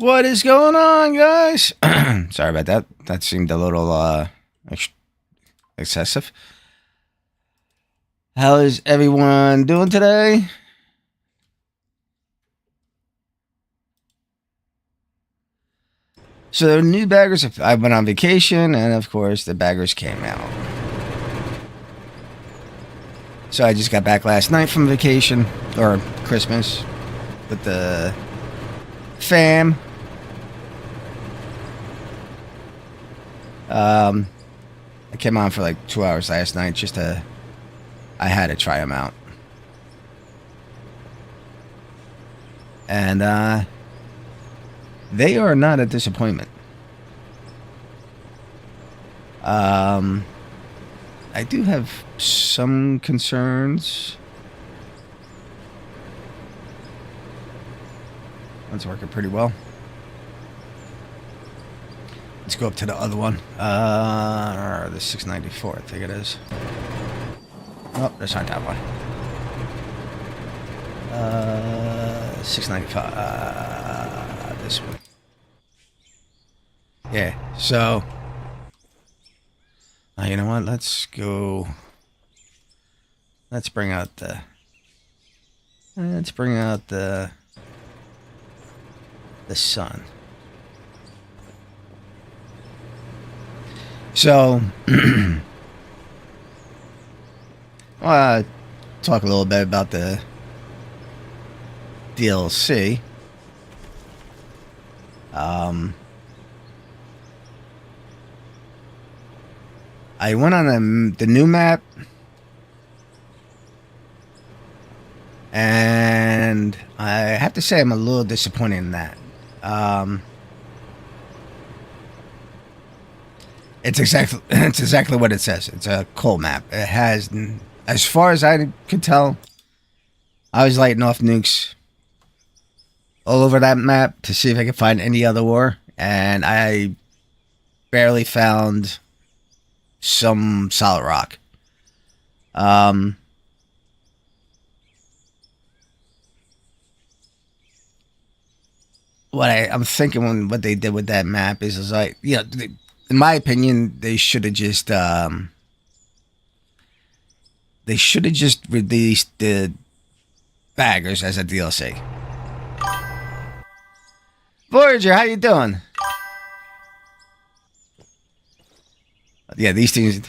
What is going on, guys? Sorry about that. That seemed a little excessive. How is everyone doing today? So the new baggers, I went on vacation, and of course the baggers came out. So I just got back last night from vacation, or Christmas, with the fam. I came on for like 2 hours last night I had to try them out. And they are not a disappointment. I do have some concerns. That's working pretty well. Let's go up to the other one. The 694, I think it is. Oh, that's not that one. 695. This one. Yeah, so... you know what? Let's go... Let's bring out the... the sun. So, talk a little bit about the DLC. I went on the new map, and I have to say I'm a little disappointed in that. It's exactly what it says. It's a coal map. It has, as far as I could tell, I was lighting off nukes all over that map to see if I could find any other war, and I barely found some solid rock. I'm thinking what they did with that map is like, in my opinion, they should have just released the baggers as a DLC. Voyager, how you doing? Yeah, these things.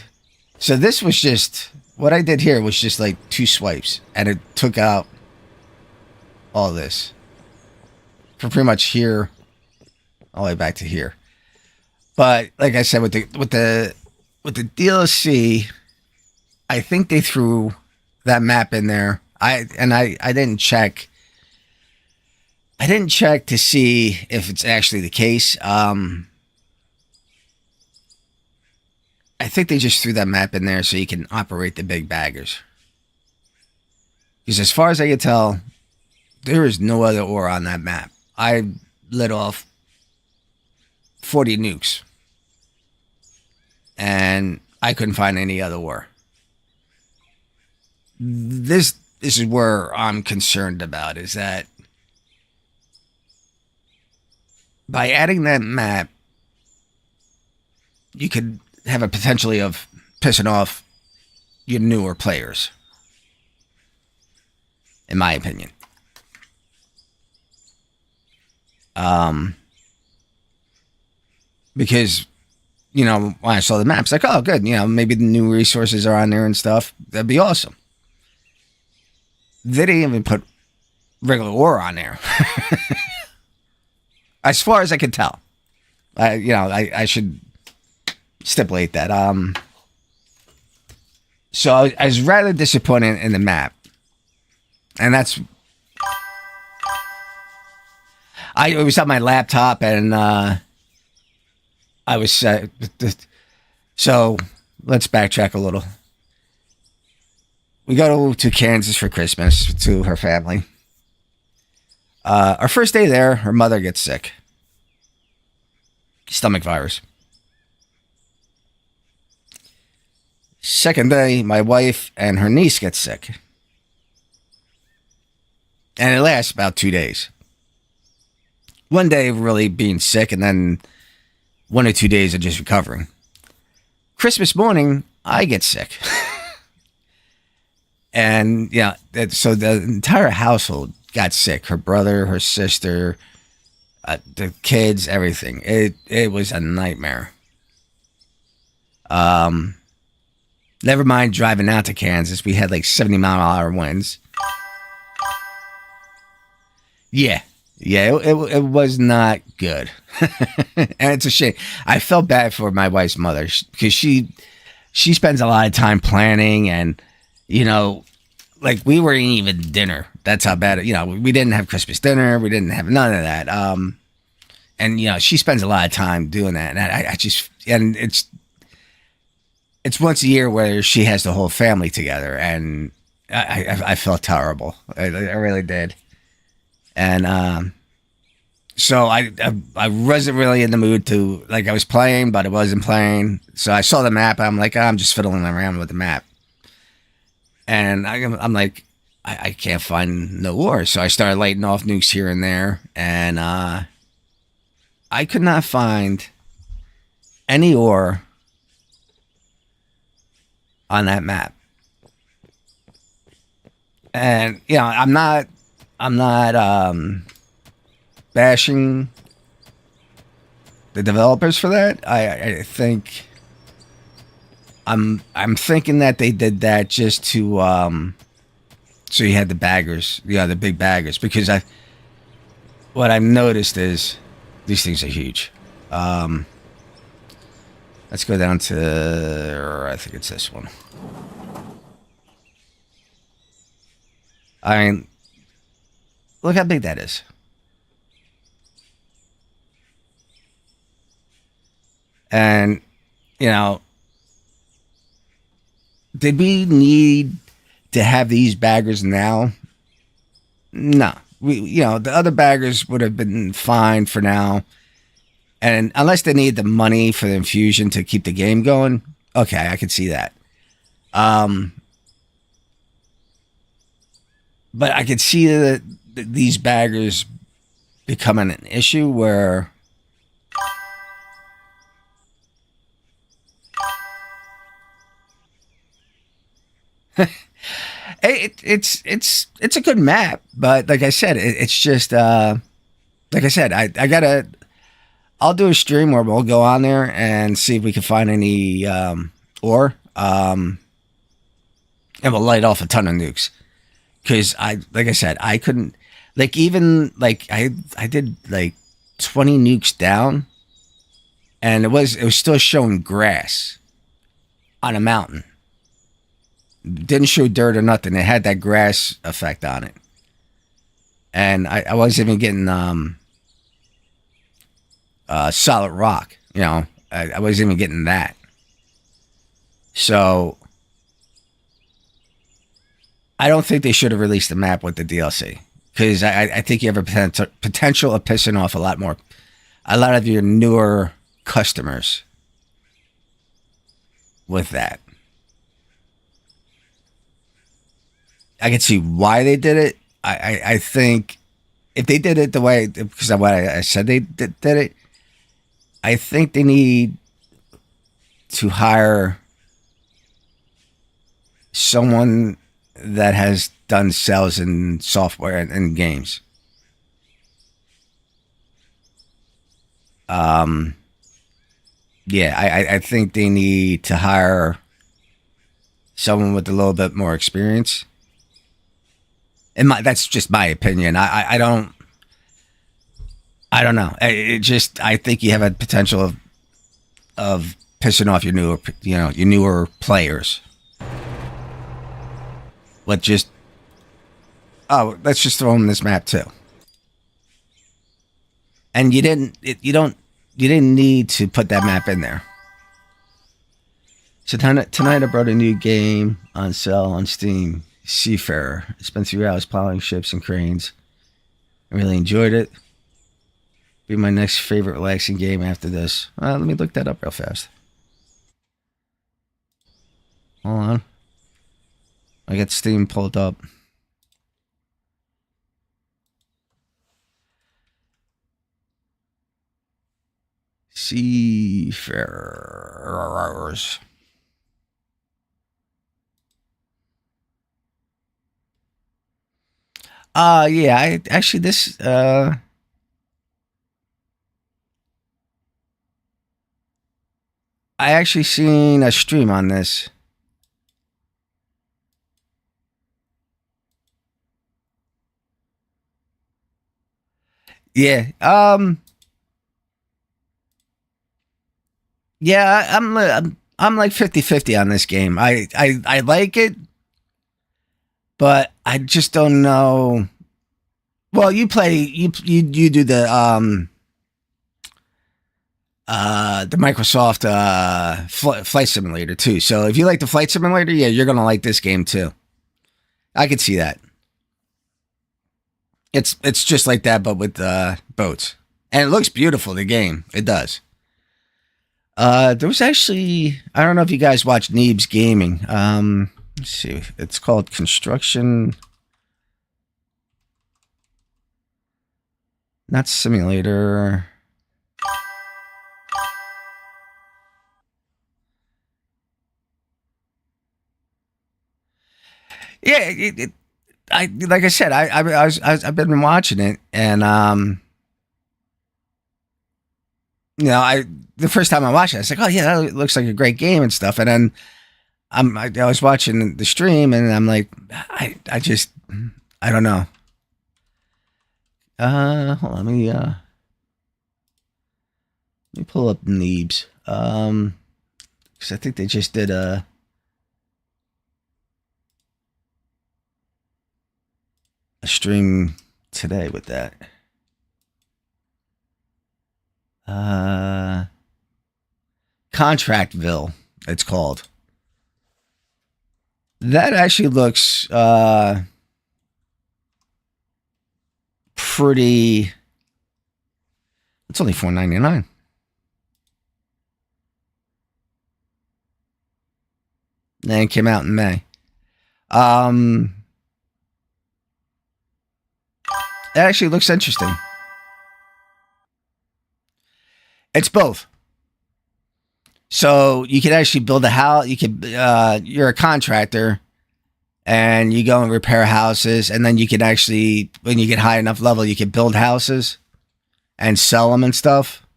So this was just what I did here was just like 2 swipes, and it took out all this from pretty much here all the way back to here. But like I said, with the DLC, I think they threw that map in there. I didn't check. I didn't check to see if it's actually the case. I think they just threw that map in there so you can operate the big baggers. Because as far as I can tell, there is no other ore on that map. I lit off 40 nukes, and I couldn't find any other ore. This is where I'm concerned about, is that by adding that map, you could have a potentially of pissing off your newer players, in my opinion. Because, when I saw the maps, like, oh, good, maybe the new resources are on there and stuff. That'd be awesome. They didn't even put regular ore on there. As far as I could tell. I should stipulate that. So I was rather disappointed in the map. And that's... it was on my laptop, and I was... so let's backtrack a little. We go to Kansas for Christmas to her family. Our first day there, her mother gets sick. Stomach virus. Second day, my wife and her niece get sick. And it lasts about 2 days. one day of really being sick, and then 1 or 2 days of just recovering. Christmas morning, I get sick. And yeah, so the entire household got sick. Her brother, her sister, the kids, everything. It was a nightmare. Never mind driving out to Kansas. We had like 70-mile-an-hour winds. Yeah. Yeah, it was not good. And it's a shame. I felt bad for my wife's mother because she spends a lot of time planning, and, you know, like we weren't even dinner. That's how bad it, you know, we didn't have Christmas dinner. We didn't have none of that. And, you know, she spends a lot of time doing that. And I just, and it's once a year where she has the whole family together. And I felt terrible. I really did. And so I wasn't really in the mood to, like, I was playing, but I wasn't playing. So I saw the map. I'm like, I'm just fiddling around with the map. And I'm like, I can't find no ore. So I started lighting off nukes here and there. And I could not find any ore on that map. And, you know, I'm not bashing the developers for that. I think I'm thinking that they did that just to so you had the baggers, the big baggers, because what I've noticed is these things are huge. Let's go down to, I think it's this one. I mean, look how big that is. And, you know, did we need to have these baggers now? No. The other baggers would have been fine for now. And unless they need the money for the infusion to keep the game going, okay, I could see that. But I could see that these baggers becoming an issue where it's a good map, but like I said, it's just like I said, I'll do a stream where we'll go on there and see if we can find any ore, and we'll light off a ton of nukes. Because like I said, I couldn't, like, even like I did like 20 nukes down, and it was still showing grass on a mountain. Didn't show dirt or nothing. It had that grass effect on it. And I wasn't even getting solid rock. I wasn't even getting that. So I don't think they should have released the map with the DLC, because I think you have a potential of pissing off a lot of your newer customers with that. I can see why they did it. I think if they did it the way, because of what I said they did it, I think they need to hire someone that has done sales in software and games. Yeah, I think they need to hire someone with a little bit more experience. And that's just my opinion. I don't know. I think you have a potential of pissing off your newer players. Let's just throw them this map too. And you didn't need to put that map in there. So tonight I brought a new game on sale on Steam, Seafarer. I spent 3 hours piloting ships and cranes. I really enjoyed it. Be my next favorite relaxing game after this. Let me look that up real fast. Hold on. I got Steam pulled up. Seafarers. Yeah, I actually this I actually seen a stream on this. Yeah. Yeah, I'm like 50-50 on this game. I like it, but I just don't know. Well, you do the Microsoft flight simulator too. So if you like the flight simulator, yeah, you're gonna like this game too. I could see that. It's just like that, but with boats, and it looks beautiful. The game, it does. There was actually, I don't know if you guys watch Neebs Gaming. Let's see, it's called Construction, not simulator. Yeah, I like I said, I've been watching it, and I the first time I watched it, I was like, oh yeah, that looks like a great game and stuff, and then I was watching the stream, and I'm like, I just I don't know. Hold on, let me pull up Neebs, because I think they just did a stream today with that. Contractville, it's called. That actually looks pretty. It's only $4.99. And it came out in May. It actually looks interesting. It's both. So you can actually build a house. You could. You're a contractor, and you go and repair houses, and then you can actually, when you get high enough level, you can build houses and sell them and stuff.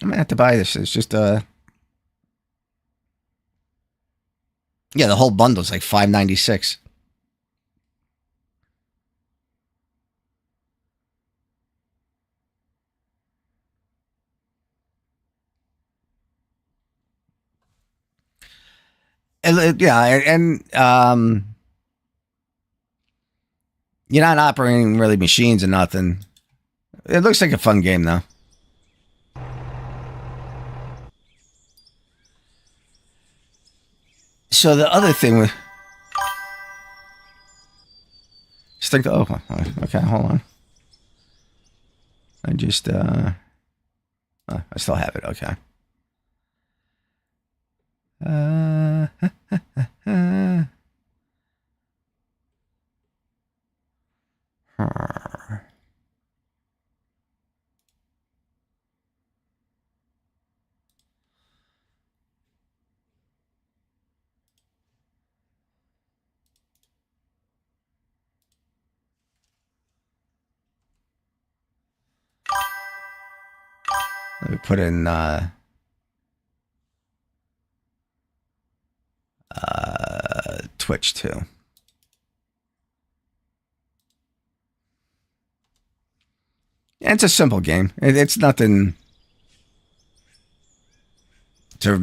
I'm gonna have to buy this. It's just yeah, the whole bundle's like $5.96. Yeah, and you're not operating really machines or nothing. It looks like a fun game though. So the other thing with just think, oh, okay, hold on. I just I still have it. Okay. Let me put in Twitch too. Yeah, it's a simple game. It's nothing to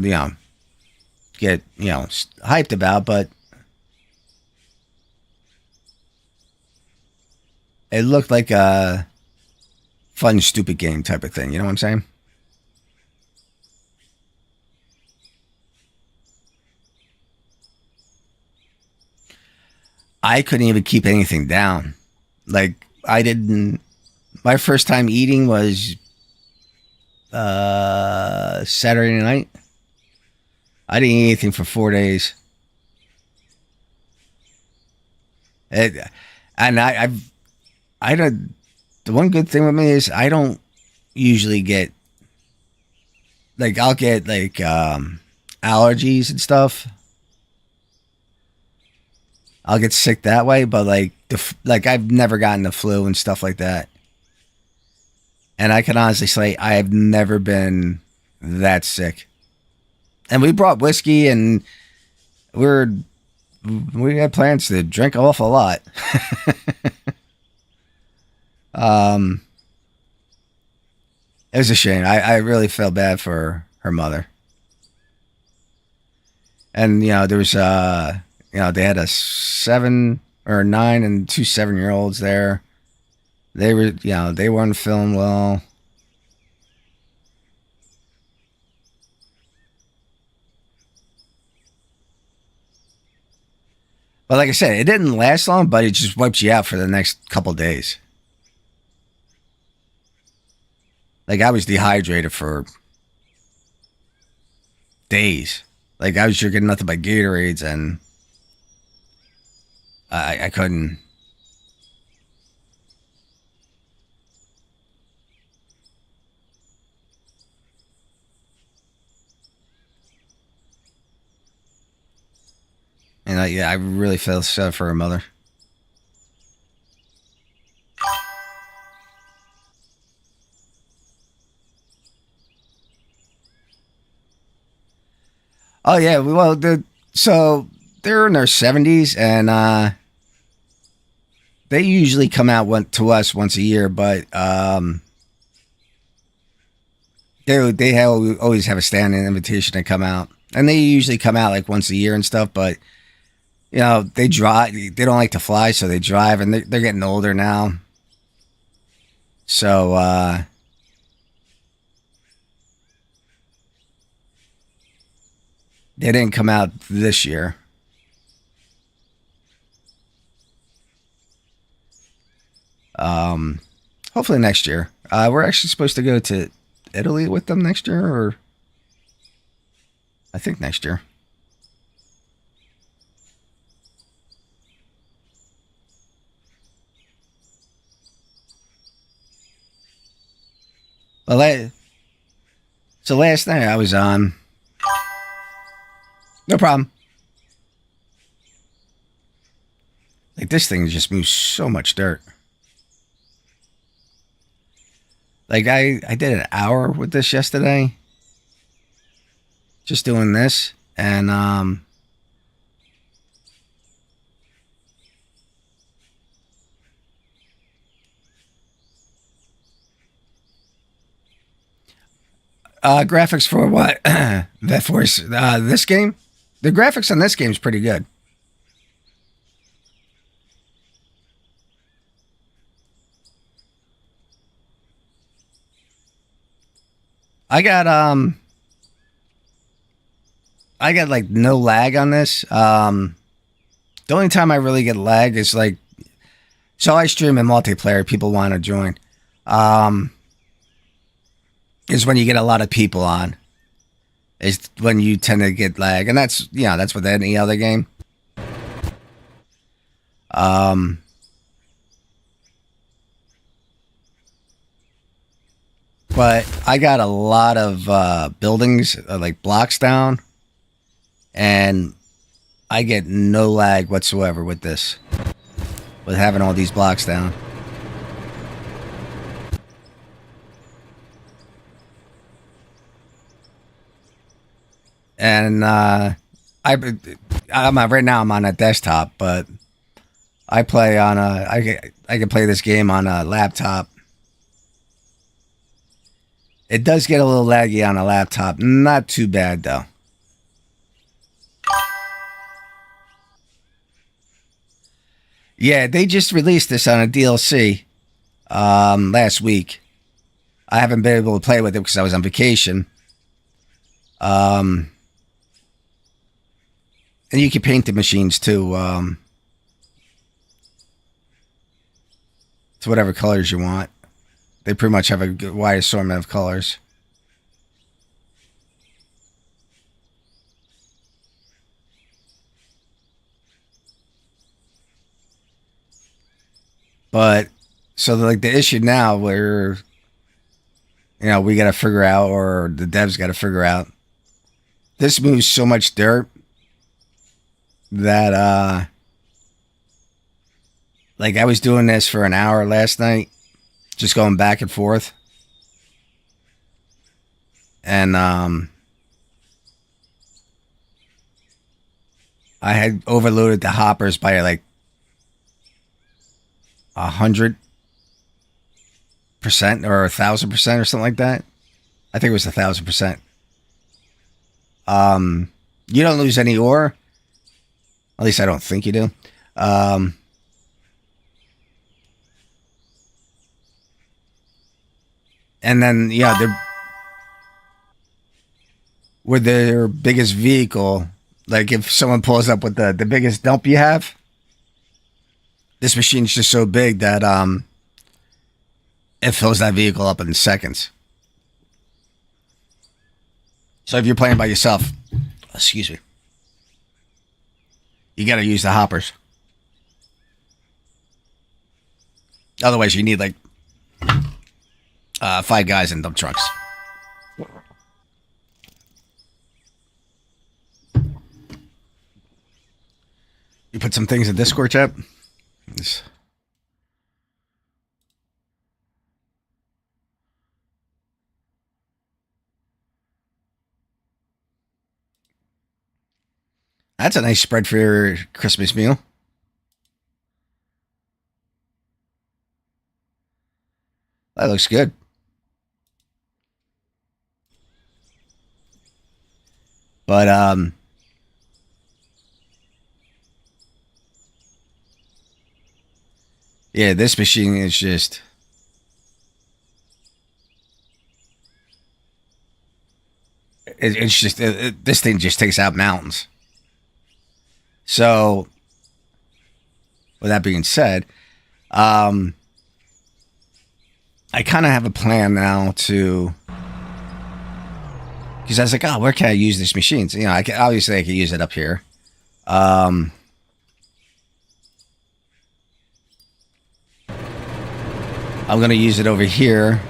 get hyped about, but it looked like a fun, stupid game type of thing. You know what I'm saying? I couldn't even keep anything down. Like I didn't. My first time eating was Saturday night. I didn't eat anything for 4 days. And I don't The one good thing with me is I don't usually get like I'll get like allergies and stuff. I'll get sick that way, but like like I've never gotten the flu and stuff like that. And I can honestly say I have never been that sick. And we brought whiskey, and we're we had plans to drink an awful lot. um, it was a shame. I really felt bad for her mother. And there was they had a 7 or 9 and 2 7-year olds there. They were they weren't feeling well. But like I said, it didn't last long, but it just wipes you out for the next couple days. Like I was dehydrated for days. Like I was drinking nothing but Gatorades, and I couldn't. And I really felt sad for her mother. Oh yeah, well so they're in their 70s, and they usually come out to us once a year, but always have a standing invitation to come out, and they usually come out like once a year and stuff. But they drive. They don't like to fly, so they drive, and they're getting older now. So they didn't come out this year. Um, Hopefully next year. We're actually supposed to go to Italy with them next year, or I think next year. Well, so last night I was on. No problem. Like this thing just moves so much dirt. Like I did an hour with this yesterday, just doing this, and graphics for what? That Force. This game, the graphics on this game is pretty good. I got I got like no lag on this. The only time I really get lag is like so I stream in multiplayer. People want to join. Um, is when you get a lot of people on. Is when you tend to get lag, and that's with any other game. Um, but I got a lot of buildings like blocks down, and I get no lag whatsoever with this, with having all these blocks down. And right now I'm on a desktop, but I play on I can play this game on a laptop. It does get a little laggy on a laptop, not too bad though. Yeah, they just released this on a DLC last week. I haven't been able to play with it because I was on vacation. Um, and you can paint the machines too, to whatever colors you want. They pretty much have a wide assortment of colors. But So like the issue now where we got to figure out, or the devs got to figure out, this moves so much dirt that like I was doing this for an hour last night, just going back and forth. And I had overloaded the hoppers by like 100% or 1,000% or something like that. I think it was 1,000%. You don't lose any ore. At least I don't think you do. And then with their biggest vehicle, like if someone pulls up with the biggest dump you have, this machine's just so big that it fills that vehicle up in seconds. So if you're playing by yourself, excuse me, you got to use the hoppers. Otherwise, you need like 5 guys in dump trucks. You put some things in Discord chat. That's a nice spread for your Christmas meal. That looks good. But yeah, this machine is just it's just this thing just takes out mountains. So, with that being said, I kind of have a plan now to, because I was like, oh, where can I use this machine? So, I can use it up here. I'm gonna use it over here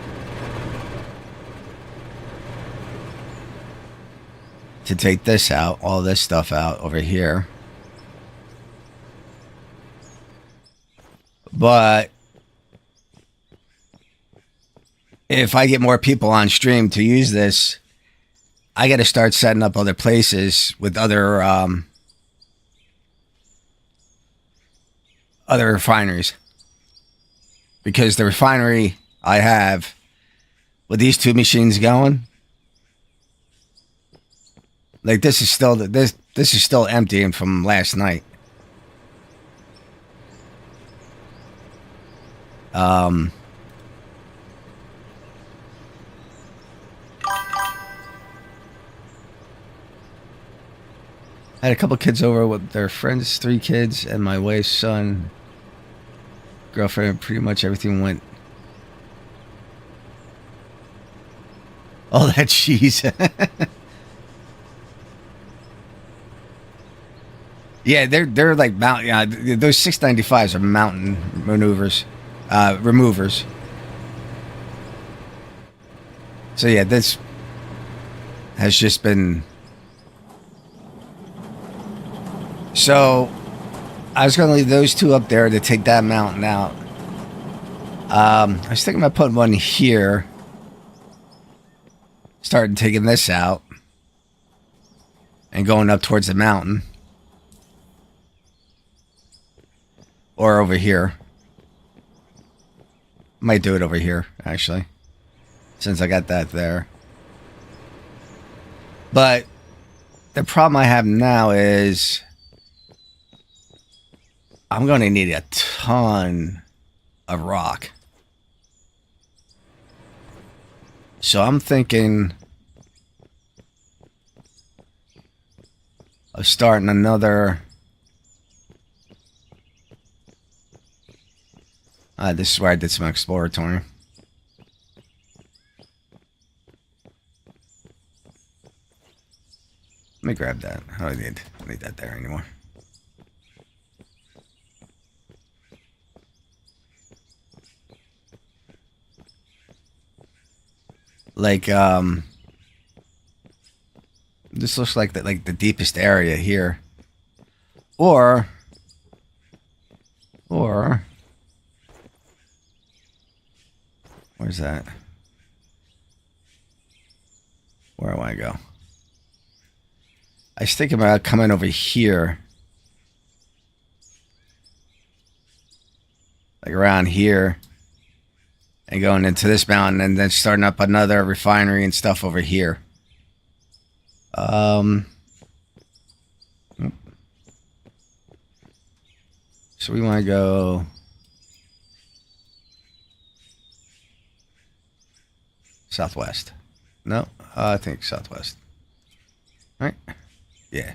to take this out, all this stuff out over here. But if I get more people on stream to use this, I got to start setting up other places with other refineries, because the refinery I have with these 2 machines going, like this is still emptying from last night. I had a couple kids over with their friends, 3 kids, and my wife's son, girlfriend. Pretty much everything went. All that cheese. Yeah, they're like mountain. Those 695s are mountain removers. So yeah, this has just been. So I was going to leave those 2 up there to take that mountain out. I was thinking about putting one here. Starting taking this out and going up towards the mountain. Or over here. Might do it over here, actually, since I got that there. But the problem I have now is I'm going to need a ton of rock. So I'm thinking of starting another. This is where I did some exploratory. Let me grab that. I don't need that there anymore. like this looks like the deepest area here. Or where's that? Where do I go? I was thinking about coming over here. Like around here. And going into this mountain and then starting up another refinery and stuff over here. So we want to go southwest. No, I think southwest. All right. Yeah.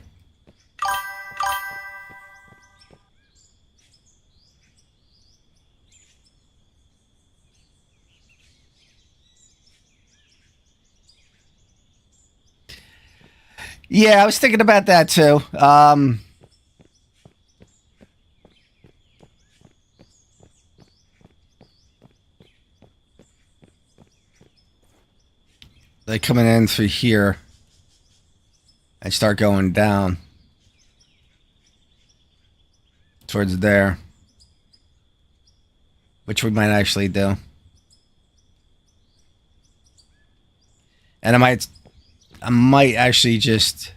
Yeah, I was thinking about that too. Like coming in through here and start going down towards there, which we might actually do. And I might actually just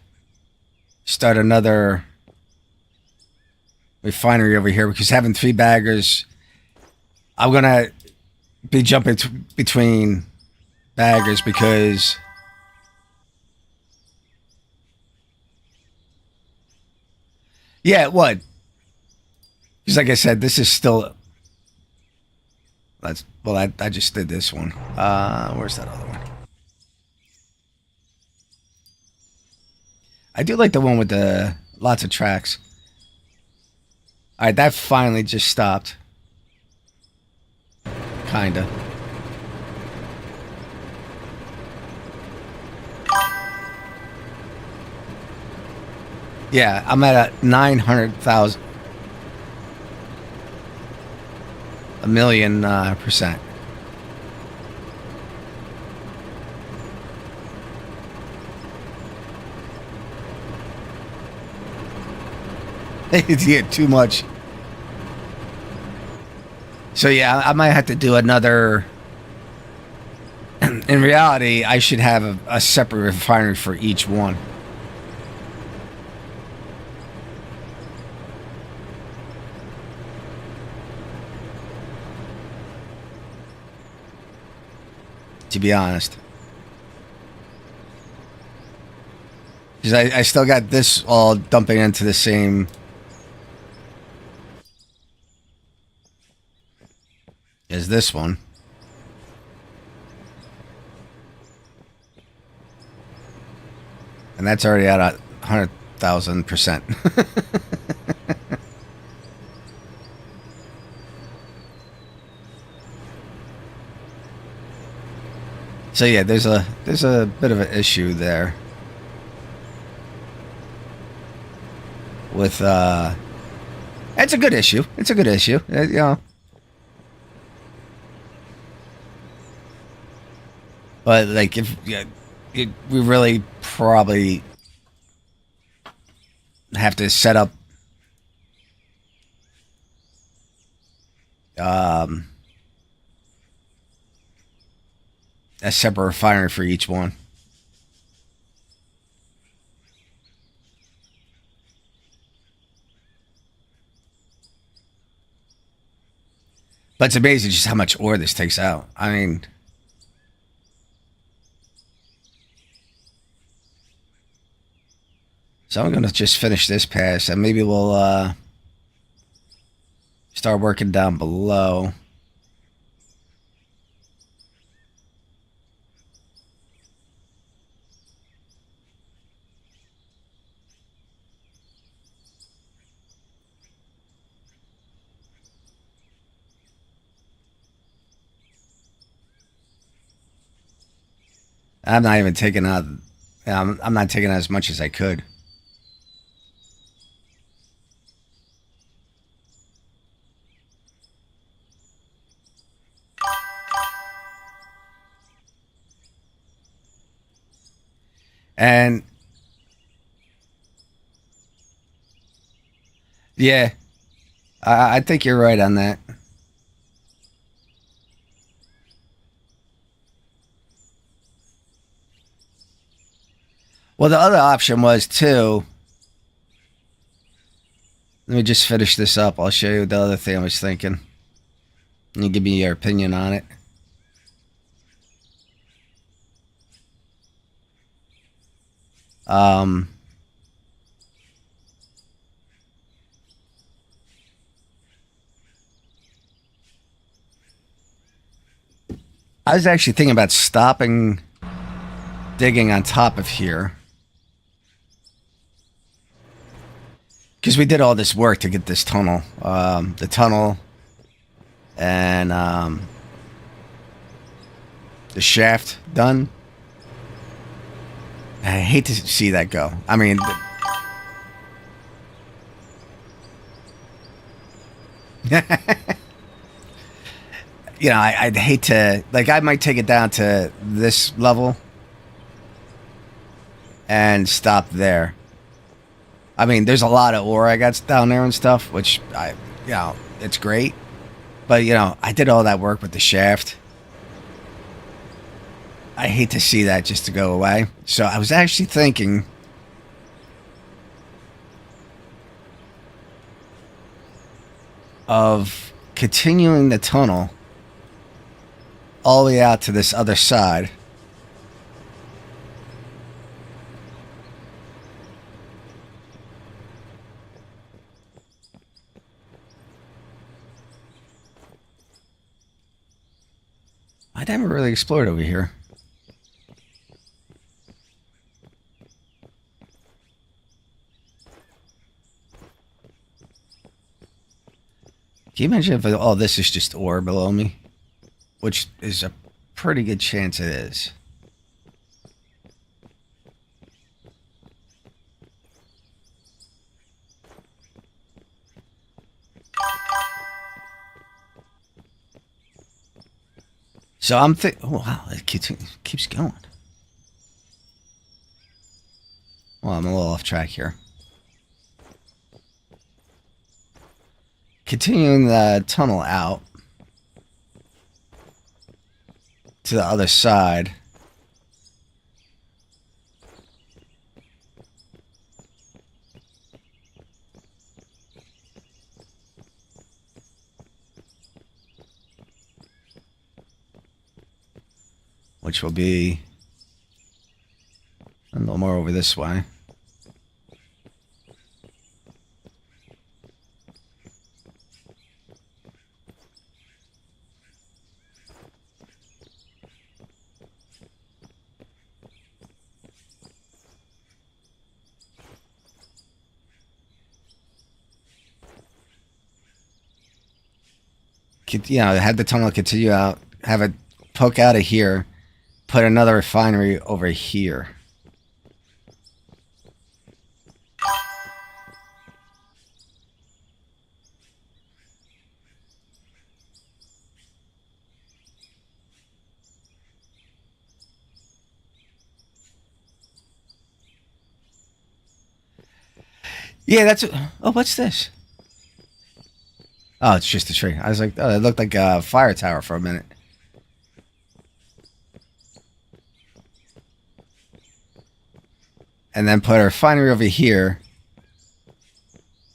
start another refinery over here because having 3 baggers, I'm gonna be jumping between baggers because yeah, it would. Because like I said, this is still I just did this one. Where's that other one? I do like the one with the lots of tracks. All right, that finally just stopped. Kinda. Yeah, I'm at a 900,000, a million percent. Yeah, too much. So yeah, I might have to do another. In reality, I should have a separate refinery for each one. To be honest. Because I still got this all dumping into the same as this one. And that's already at 100,000%. So yeah, there's a bit of an issue there with it's a good issue. It's a good issue. You know. But like if we really probably have to set up a separate refinery for each one. But it's amazing just how much ore this takes out. I mean, so I'm gonna just finish this pass and maybe we'll start working down below. I'm not even taking out. I'm not taking out as much as I could. And yeah, I think you're right on that. Well, the other option was too. Let me just finish this up. I'll show you the other thing I was thinking. And you give me your opinion on it. Um, I was actually thinking about stopping digging on top of here. Because we did all this work to get this tunnel. The tunnel and the shaft done. I hate to see that go. I mean, you know, I'd hate to, like, I might take it down to this level and stop there. I mean, there's a lot of ore I got down there and stuff, which you know, it's great. But, you know, I did all that work with the shaft. I hate to see that just to go away. So I was actually thinking of continuing the tunnel all the way out to this other side. I never really explored over here. Can you imagine if all this is just ore below me? Which is a pretty good chance it is. So I'm thinking, oh wow, it keeps going. Well, I'm a little off track here. Continuing the tunnel out to the other side. Which will be a little more over this way. You know, have the tunnel continue out, have it poke out of here, put another refinery over here. Yeah, that's. Oh, what's this? Oh, it's just a tree. I was like, oh, it looked like a fire tower for a minute. And then put a refinery over here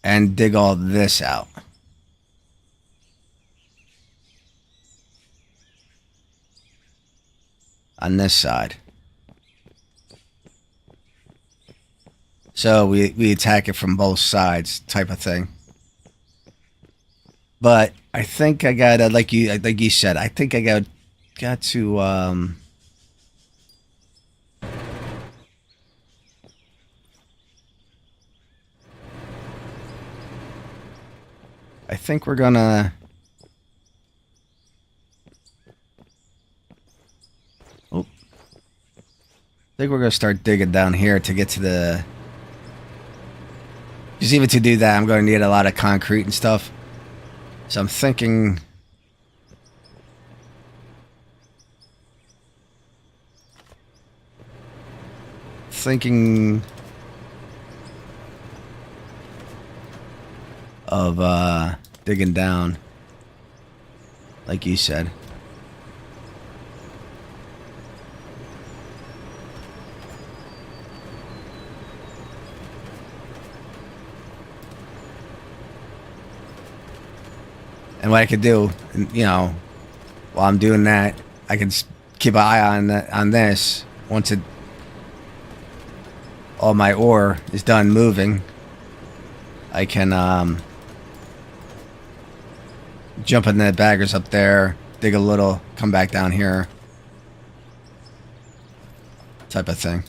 and dig all this out. On this side. So we attack it from both sides type of thing. But I think I gotta, like you said, I think I got to I think we're gonna I think we're gonna start digging down here to get to the. Just even to do that, I'm going to need a lot of concrete and stuff. So I'm thinking. thinking of digging down, like you said. And what I could do, you know, while I'm doing that, I can keep an eye on this. Once all my ore is done moving, I can jump in the baggers up there, dig a little, come back down here, type of thing.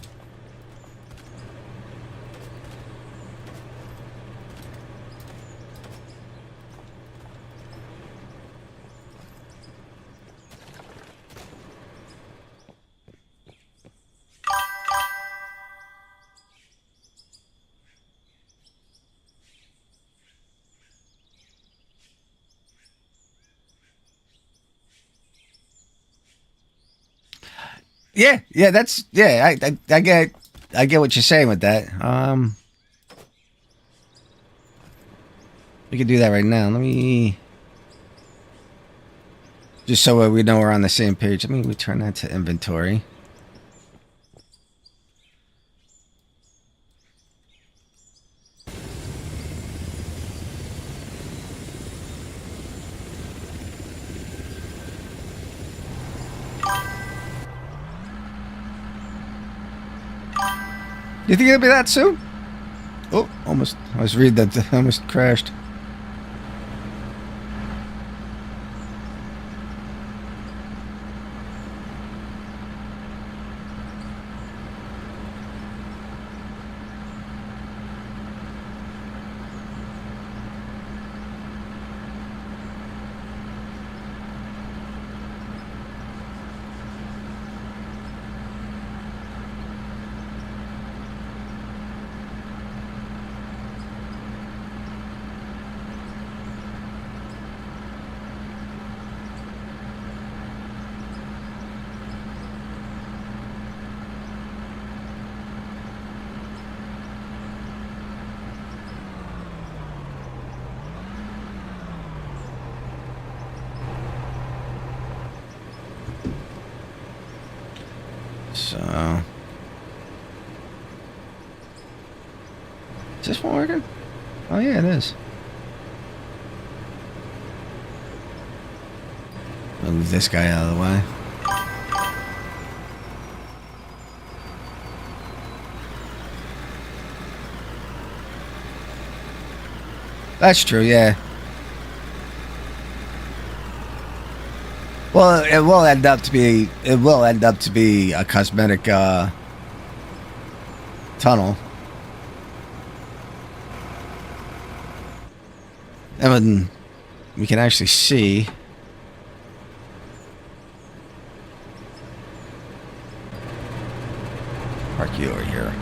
Yeah, that's I get what you're saying with that. We can do that right now. Let me just so we know we're on the same page. Let me return that to inventory. You think it'll be that soon? Oh, almost. I was reading that. Almost crashed. So, is this one working? Oh yeah, it is. Move this guy out of the way. That's true, yeah. Well, it will end up to be a cosmetic tunnel. And when we can actually see park you over here.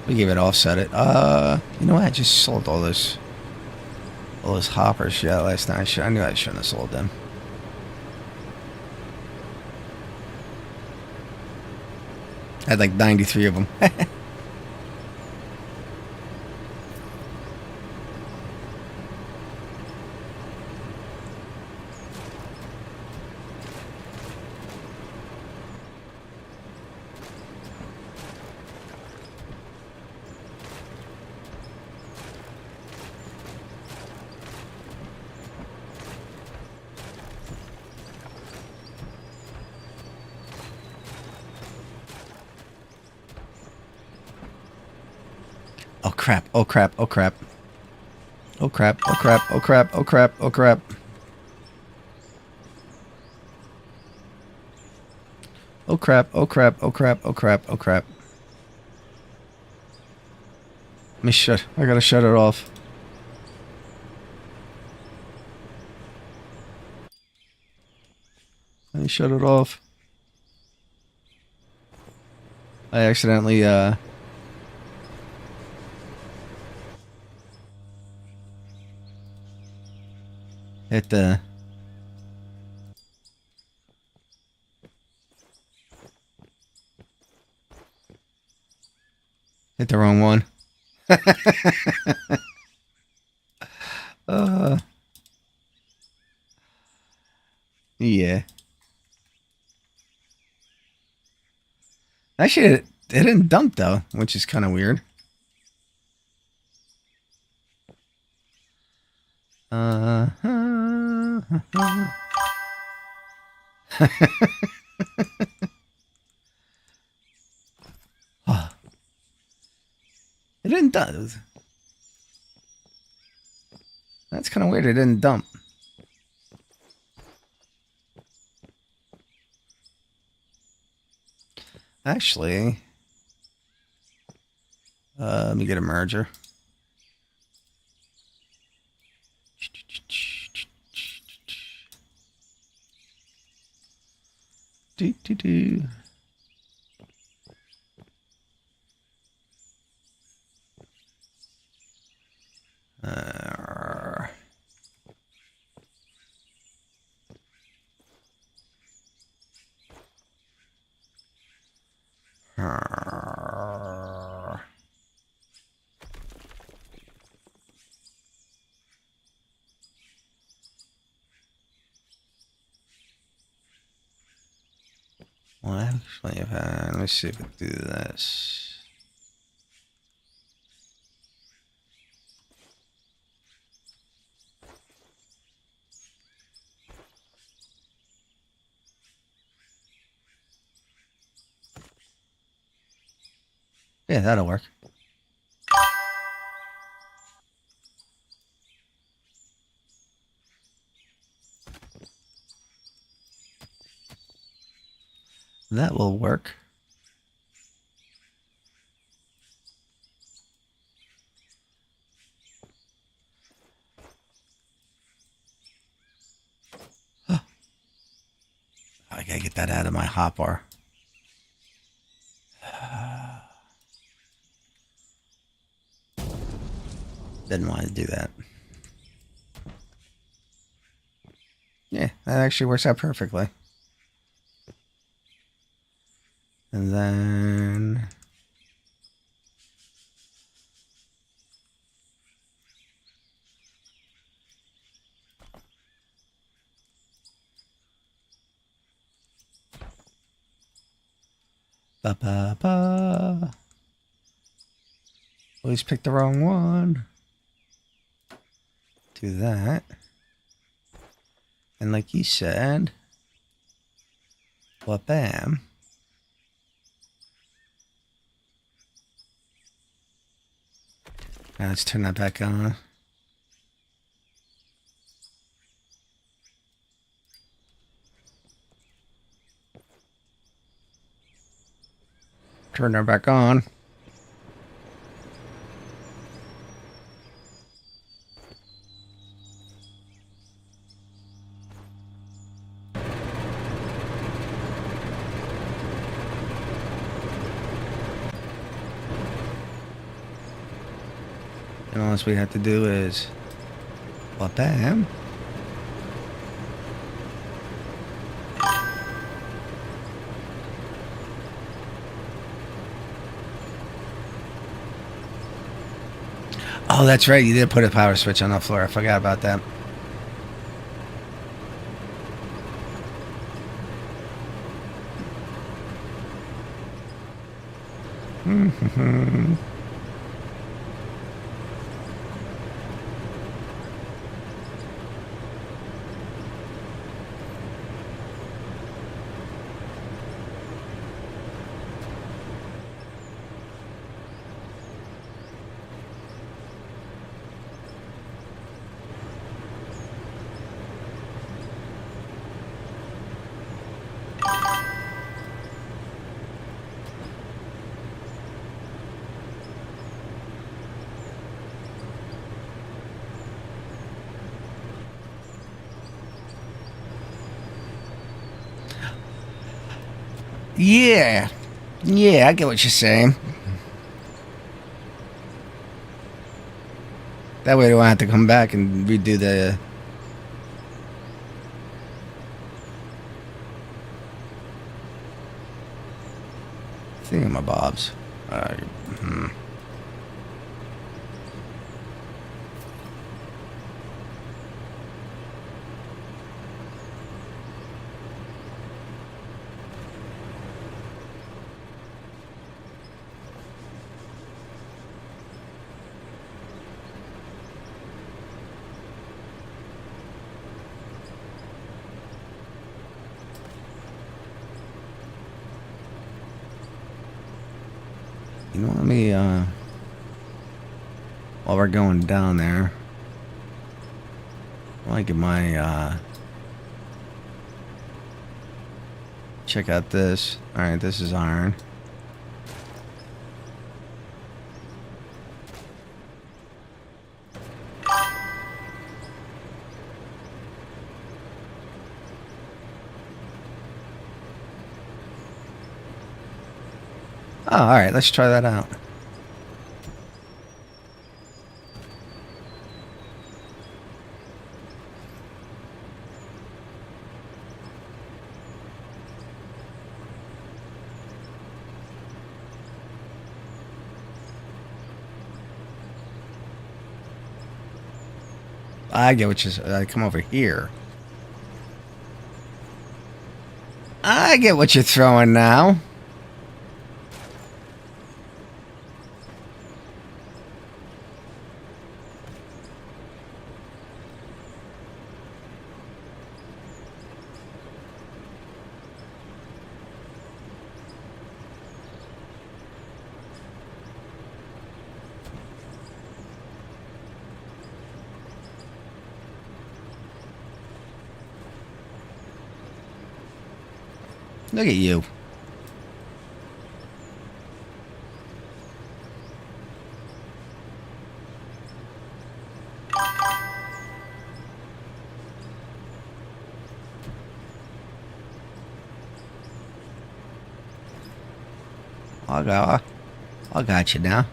We gave it offset it. You know what? I just sold all those hoppers last night. I knew I shouldn't have sold them. I had like 93 of them. Oh crap, oh crap, oh crap. Oh crap, oh crap, oh crap, oh crap, oh crap. Oh crap, oh crap, oh crap, oh crap, oh crap. Let me I gotta shut it off. Let me shut it off. I accidentally, Hit the... Hit the wrong one. Yeah. Actually, it didn't dump, though, which is kind of weird. It didn't dump. That's kind of weird. It didn't dump. Actually, let me get a merger. Do. Well, actually, let me see if I can do this. Yeah, that'll work. That will work. I gotta get that out of my hotbar. Didn't want to do that. Yeah, that actually works out perfectly. And then... Ba-ba-ba. Always pick the wrong one. Do that. And like you said... Well, bam. Now let's turn that back on. Turn her back on. And all we have to do is... Well, bam. Oh, that's right. You did put a power switch on the floor. I forgot about that. Yeah. Yeah, I get what you're saying. That way I don't have to come back and redo the thingamabobs. Hmm. You know, let me, while we're going down there, I want to get my, check out this. Alright, this is iron. Oh, alright, let's try that out. I get what you're. Come over here. I get what you're throwing now. Look at you. I got you now.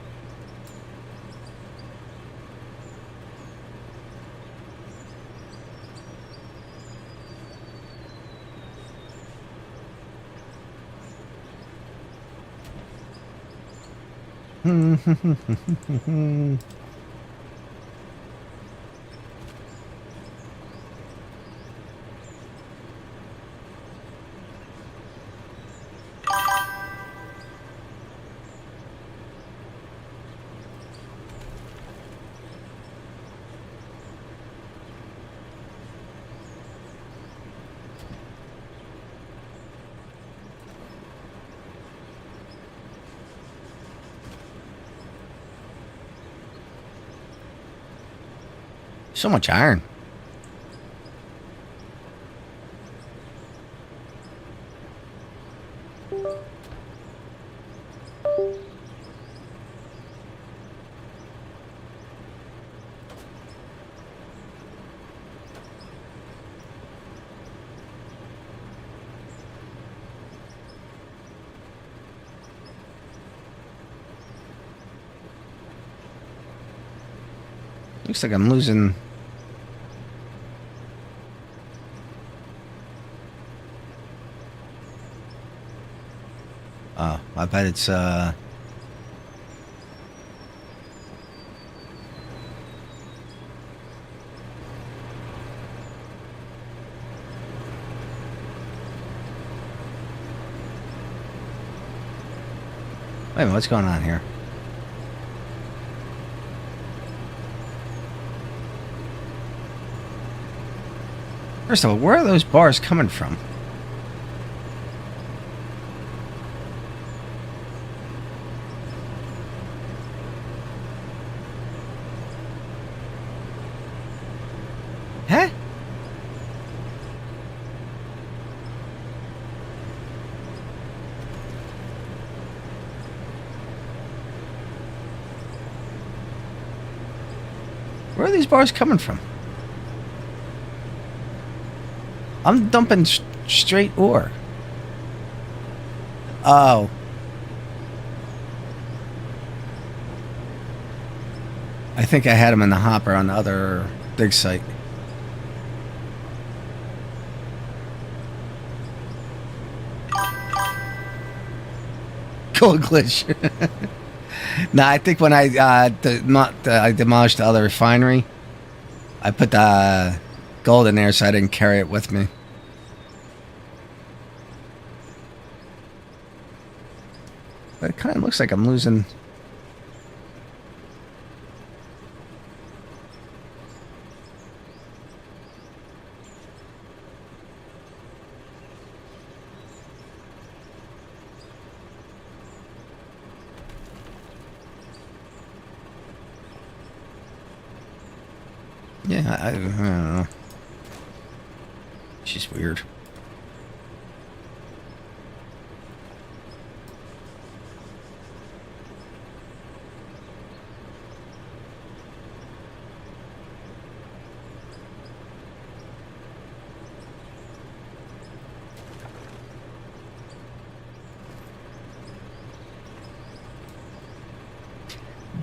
So much iron. Looks like I'm losing. Oh, I bet it's, Wait a minute, what's going on here? First of all, where are those bars coming from? Huh? Where are these bars coming from? I'm dumping straight ore. Oh. I think I had them in the hopper on the other dig site. Gold glitch. Nah, I think when I demolished the other refinery, I put the gold in there so I didn't carry it with me. But it kind of looks like I'm losing. Yeah, I don't know. It's just weird.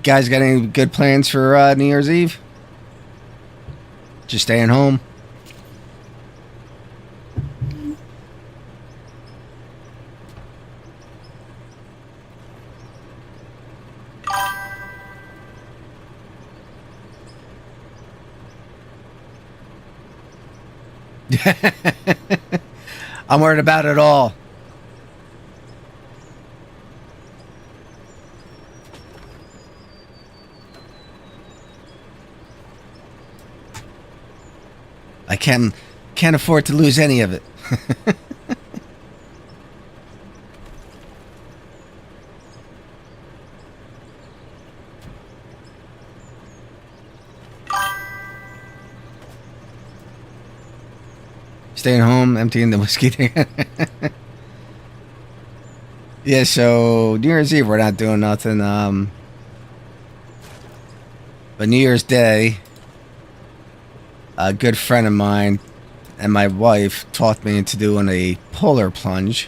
Guys got any good plans for New Year's Eve? Just staying home? I'm worried about it all. I can't afford to lose any of it. Staying home, emptying the whiskey thing. Yeah, so New Year's Eve we're not doing nothing. But New Year's Day, a good friend of mine and my wife talked me into doing a polar plunge.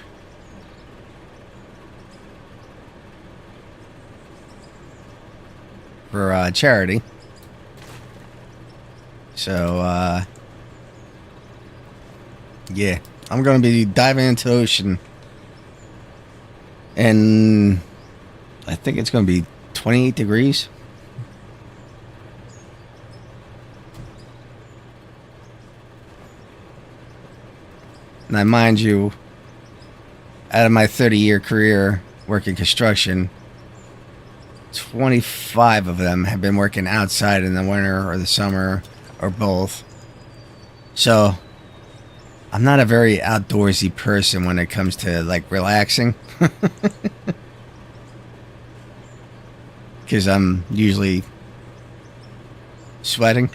For charity. So, yeah, I'm going to be diving into the ocean. And I think it's going to be 28 degrees. Now, mind you, out of my 30-year career working construction, 25 of them have been working outside in the winter or the summer or both. So, I'm not a very outdoorsy person when it comes to, like, relaxing. Because I'm usually sweating.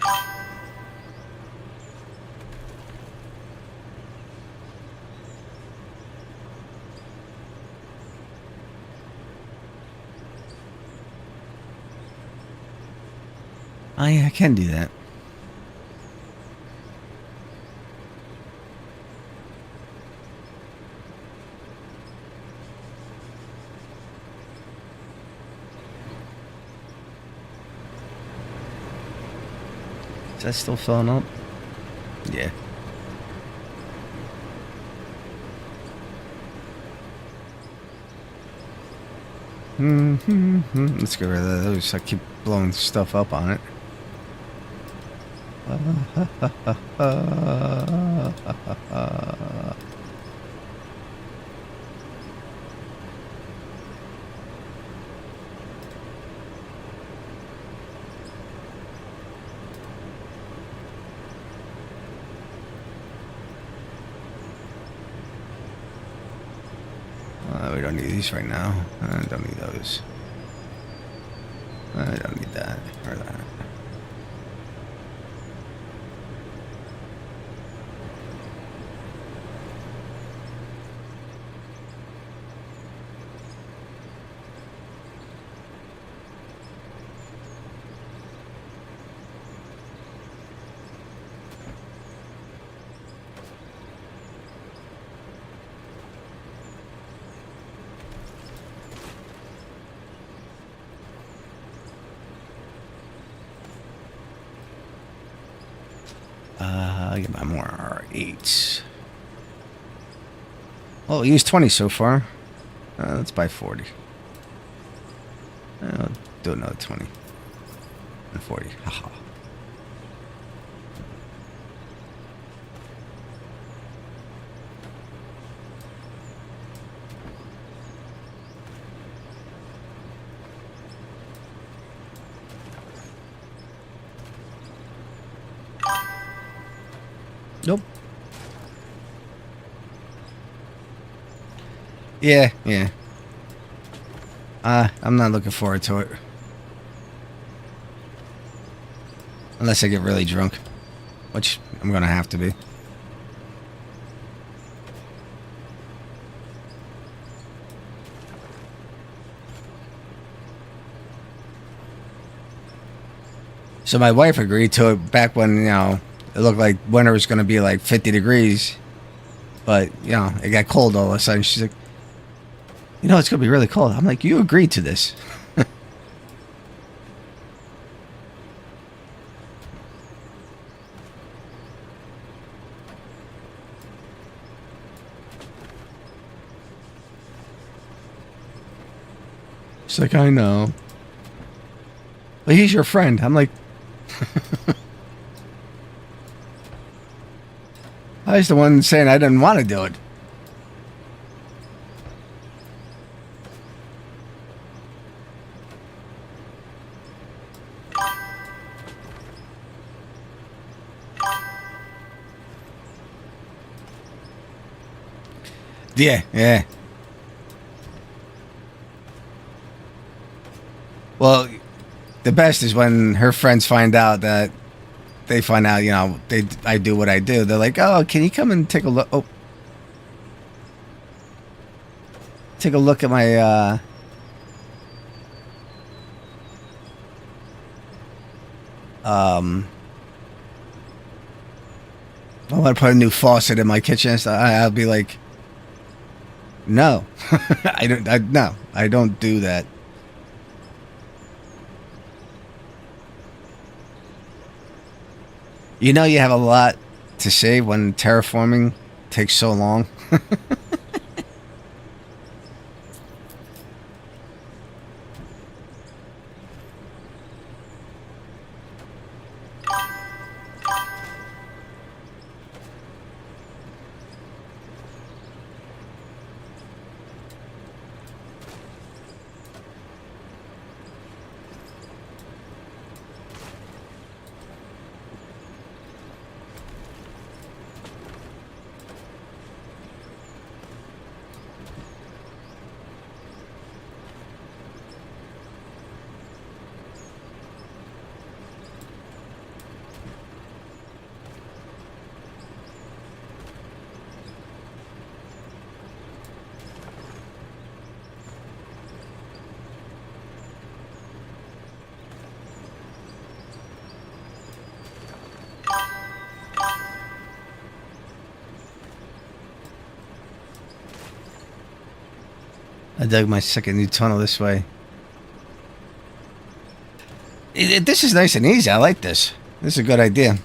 I can do that. Is that still filling up? Yeah. Let's get rid of those. I keep blowing stuff up on it. We don't need these right now. I don't need those. I don't need that or that. I'll get my more R8s. Well, we used 20 so far. Let's buy 40. I'll do another 20 and 40. Haha. Nope. Yeah, yeah. I'm not looking forward to it. Unless I get really drunk. Which I'm gonna have to be. So my wife agreed to it back when, it looked like winter was gonna be like 50 degrees. But, it got cold all of a sudden. She's like, it's going to be really cold. I'm like, you agreed to this. She's like, I know. But he's your friend. I'm like, I was the one saying I didn't want to do it. Yeah, yeah. Well, the best is when her friends find out that they find out, I do what I do. They're like, oh, can you come and take a look? Oh, take a look at my, I want to put a new faucet in my kitchen. So I'll be like, no, I don't do that. You have a lot to say when terraforming takes so long. I dug my second new tunnel this way. This is nice and easy. I like this. This is a good idea.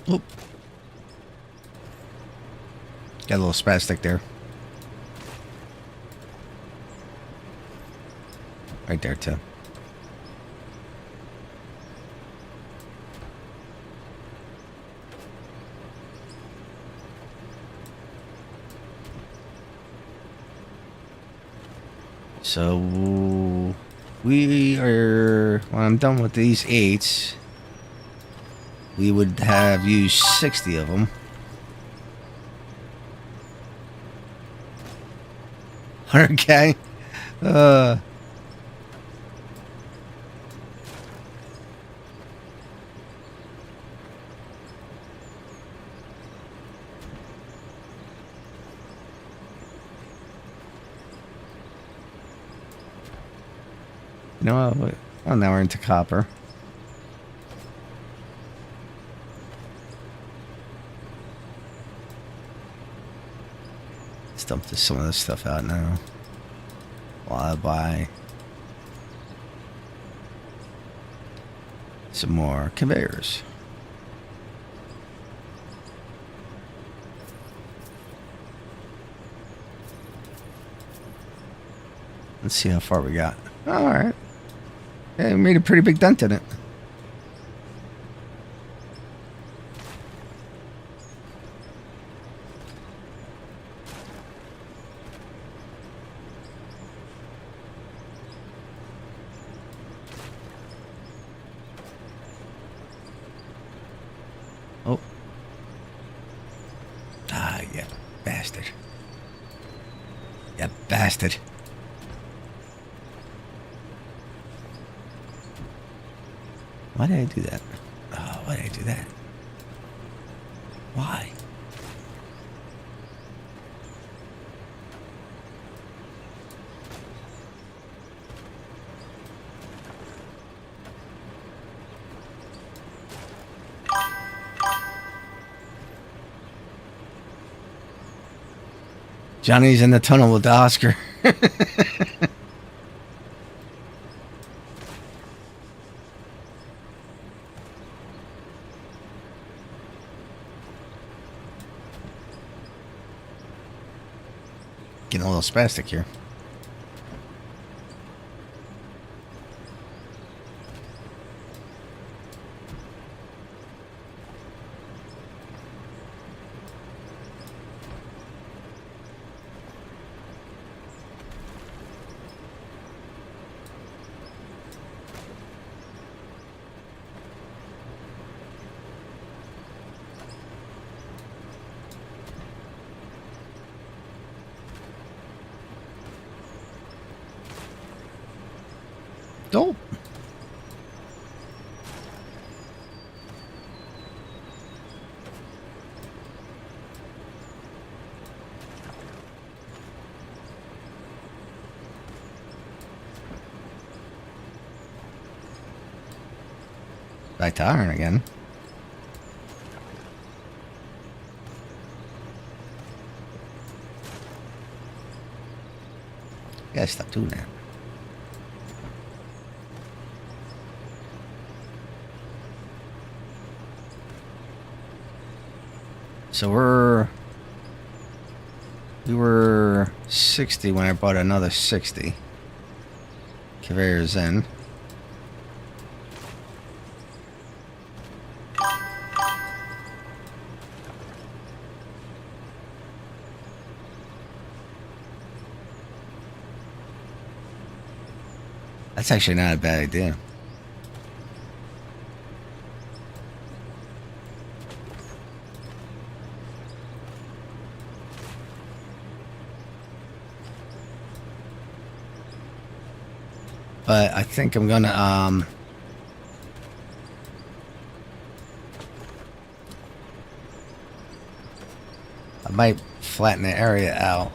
Oop. Got a little spastic there. Right there, too. So, when I'm done with these 8s, we would have used 60 of them. 100K? know, well, now we're into copper. Let's dump some of this stuff out now. While I buy some more conveyors. Let's see how far we got. All right. Yeah, we made a pretty big dent in it. Oh. Ah, yeah, bastard. Yeah, bastard. Why did I do that? Oh, why did I do that? Why? Johnny's in the tunnel with Oscar. Getting a little spastic here. Dope. Back to iron again. Gotta stop doing that. So we were 60 when I bought another 60 conveyors in. That's actually not a bad idea. But I think I'm gonna I might flatten the area out.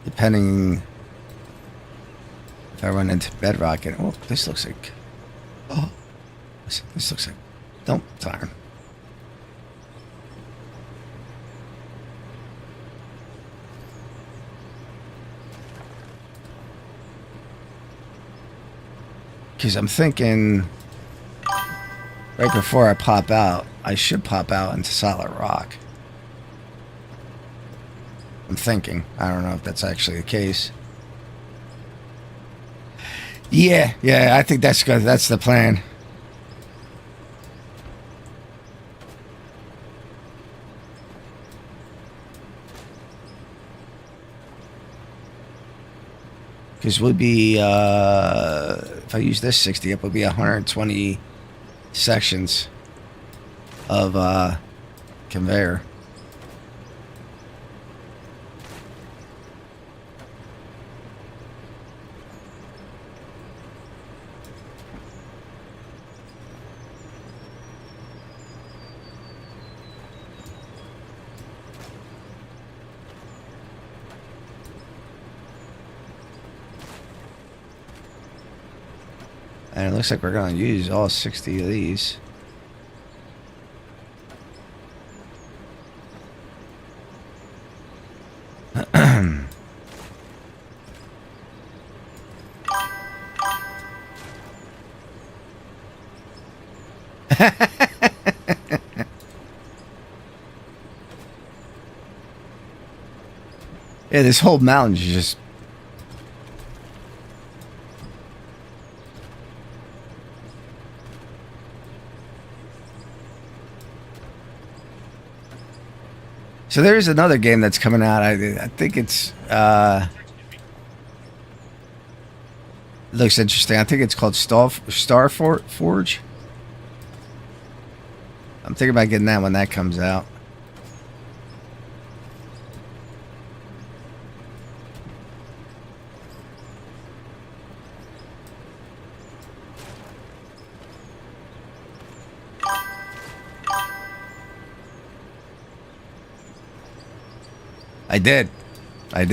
Depending if I run into bedrock and oh, this looks like this looks like don't darn. Because I'm thinking right before I pop out, I should pop out into solid rock. I'm thinking. I don't know if that's actually the case. Yeah, I think that's good. That's the plan. Because would be if I use this 60 up, would be 120 sections of conveyor. And it looks like we're going to use all 60 of these. Yeah, this whole mountain is just... So there's another game that's coming out. I think it's... looks interesting. I think it's called Star Forge. I'm thinking about getting that when that comes out. I did. I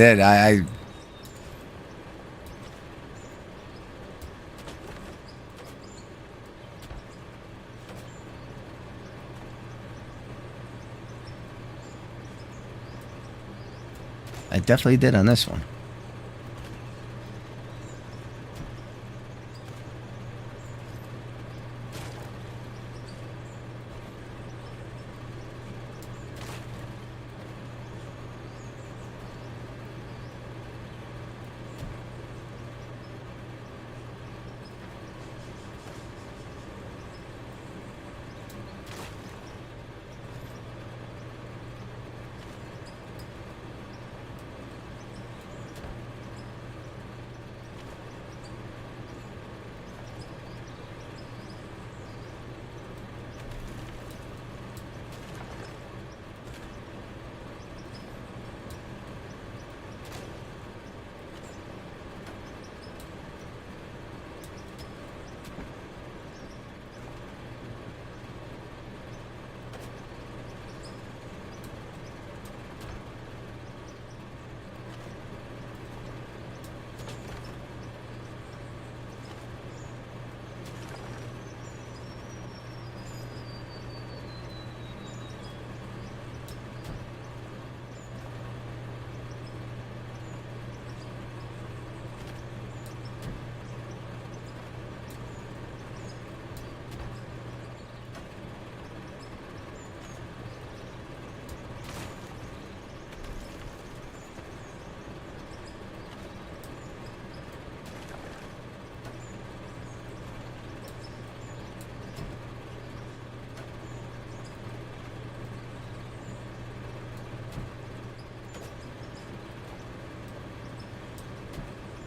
definitely did on this one.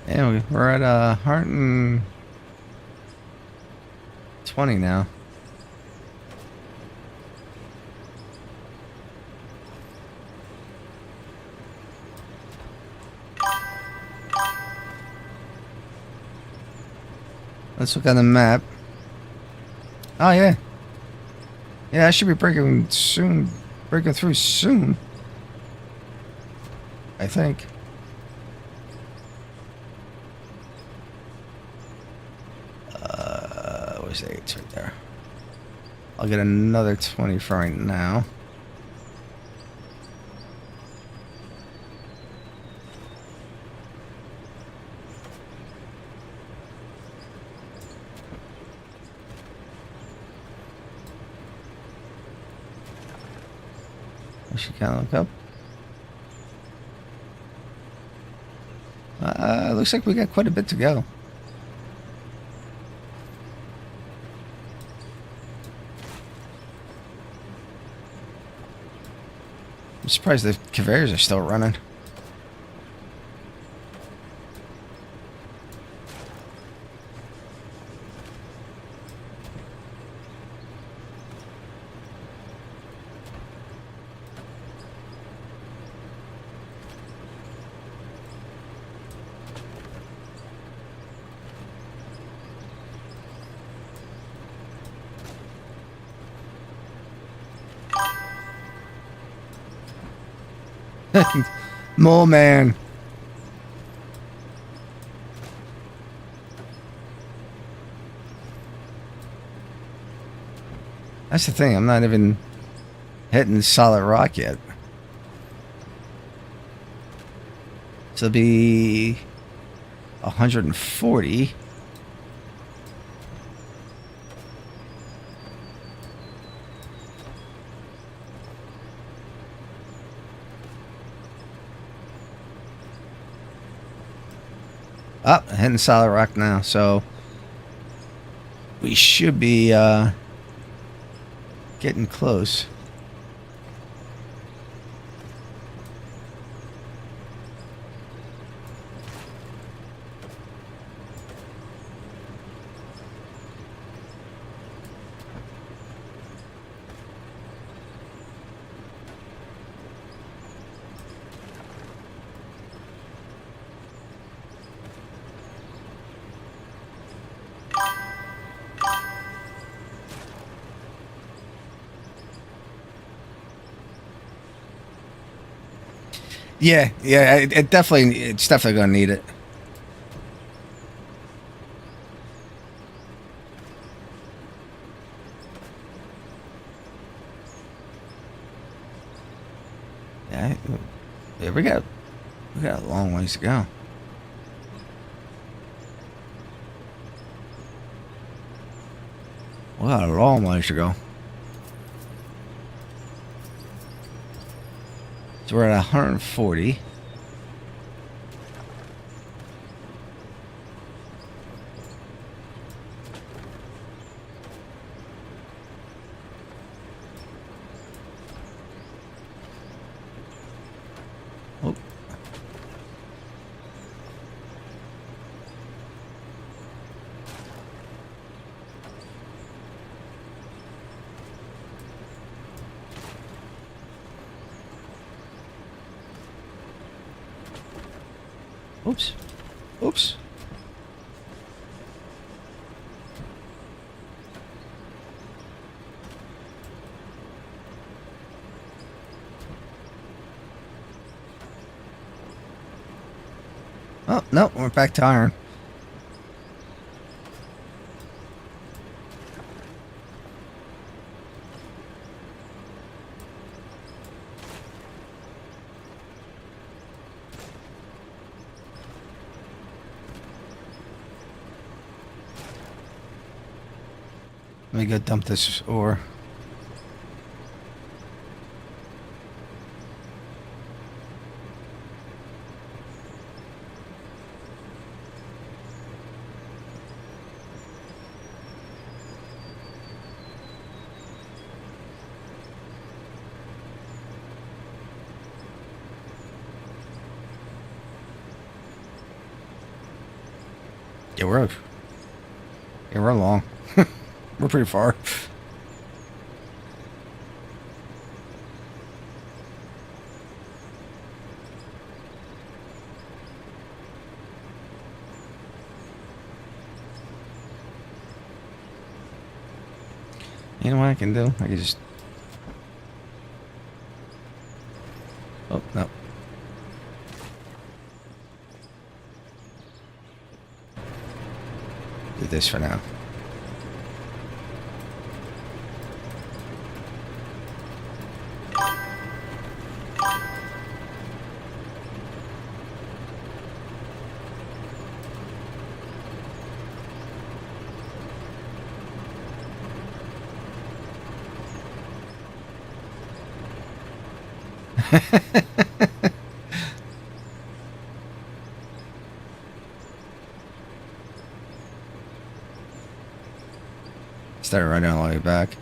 Yeah, we're at 120 now. Let's look on the map. Oh yeah. Yeah, I should be breaking through soon. I think. Where's the 8's right there? I'll get another 20 for right now. I should kind of look up. Looks like we got quite a bit to go. I'm surprised the conveyors are still running. Mole man. That's the thing. I'm not even hitting solid rock yet. So it'll be 140. Oh, hitting solid rock now, so we should be getting close. Yeah, it's definitely gonna need it. Yeah, we got a long ways to go. We got a long ways to go. So we're at 140. Oh. Oops. Oops. Oh, no, we're back to iron. Let me go dump this ore. Yeah, we're along. We're pretty far. You know what I can do? I can just... Oh, no. Do this for now. Started running all the way back.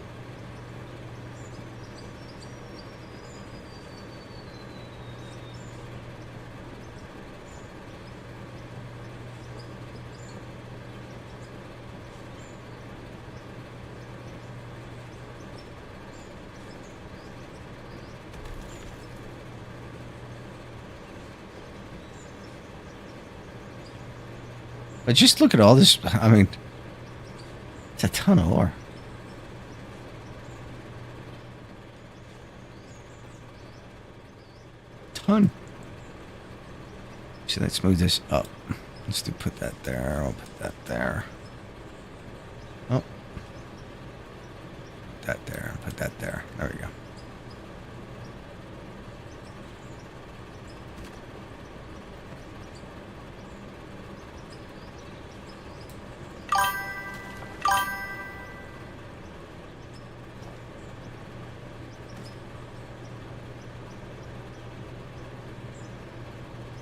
But just look at all this. I mean, it's a ton of ore. Ton. So let's move this up. Let's put that there. I'll put that there. Oh. Put that there. Put that there. There we go.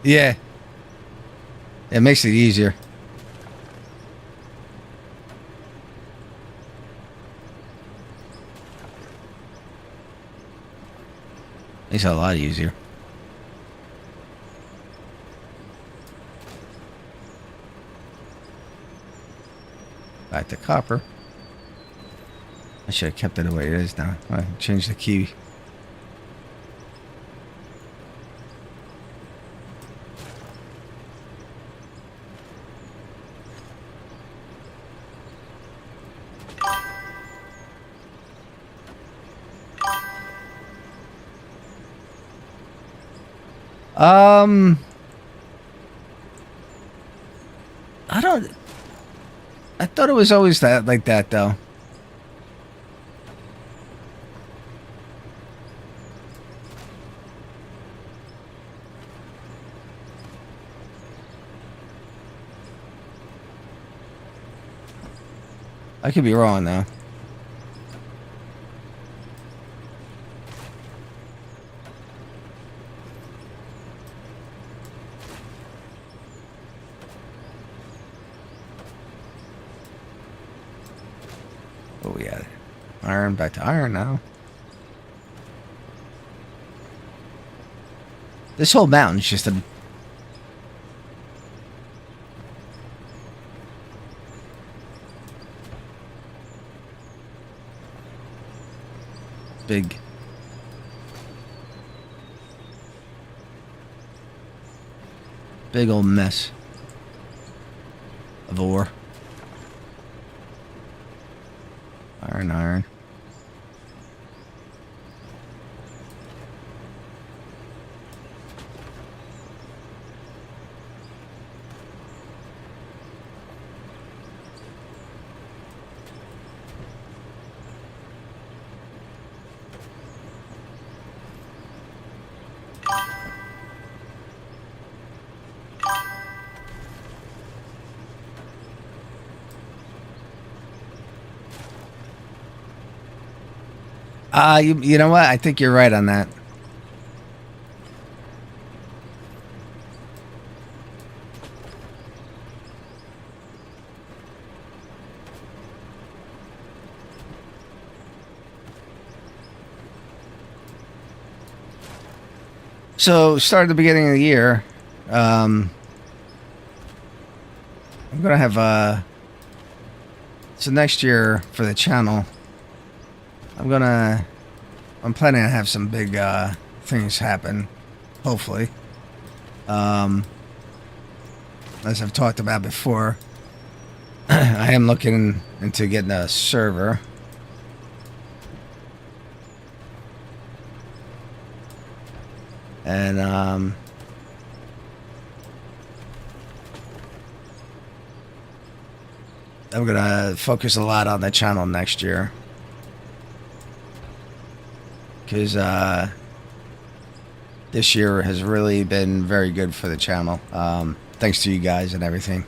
Yeah. It makes it easier. Makes it a lot easier. Back to copper. I should have kept it the way it is now. I changed the key. I don't. I thought it was always that like that though. I could be wrong though. Oh yeah, iron, back to iron now. This whole mountain's just a big old mess of ore. Iron. You know what? I think you're right on that. So, start at the beginning of the year. I'm gonna have so next year for the channel, I'm planning to have some big things happen, hopefully. As I've talked about before, I am looking into getting a server. And I'm gonna focus a lot on the channel next year. Because this year has really been very good for the channel. Thanks to you guys and everything.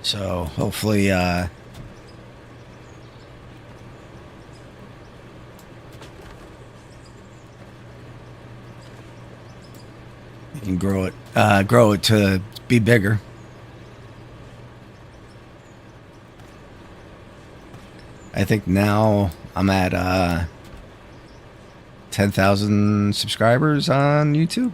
So hopefully you can grow it to be bigger. I think now I'm at 10,000 subscribers on YouTube.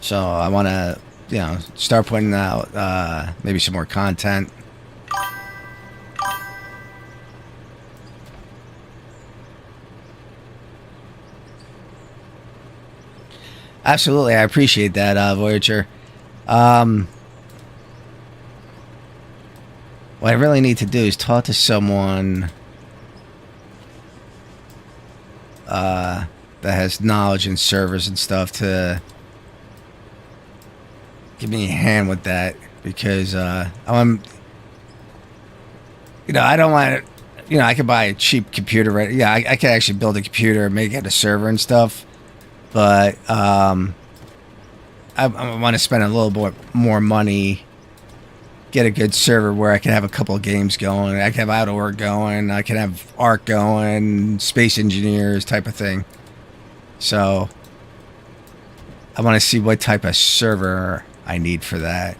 So I want to start putting out maybe some more content. Absolutely, I appreciate that, Voyager. What I really need to do is talk to someone that has knowledge in servers and stuff to give me a hand with that, because I don't want it. I could buy a cheap computer, right? Yeah, I could actually build a computer and make it a server and stuff, but I want to spend a little bit more money, get a good server where I can have a couple of games going. I can have Outdoor going. I can have Ark going, Space Engineers type of thing. So I want to see what type of server I need for that.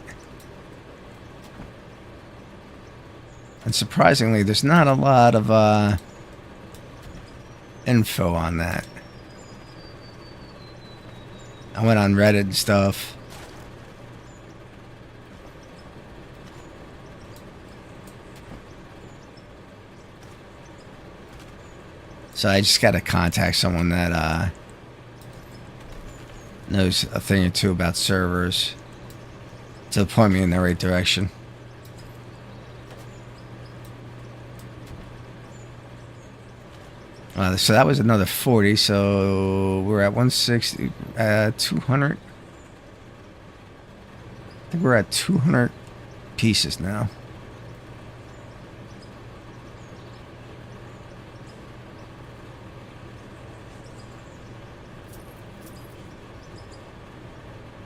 And surprisingly, there's not a lot of info on that. I went on Reddit and stuff. So I just got to contact someone that knows a thing or two about servers to point me in the right direction. So that was another 40, so we're at 160, 200. I think we're at 200 pieces now.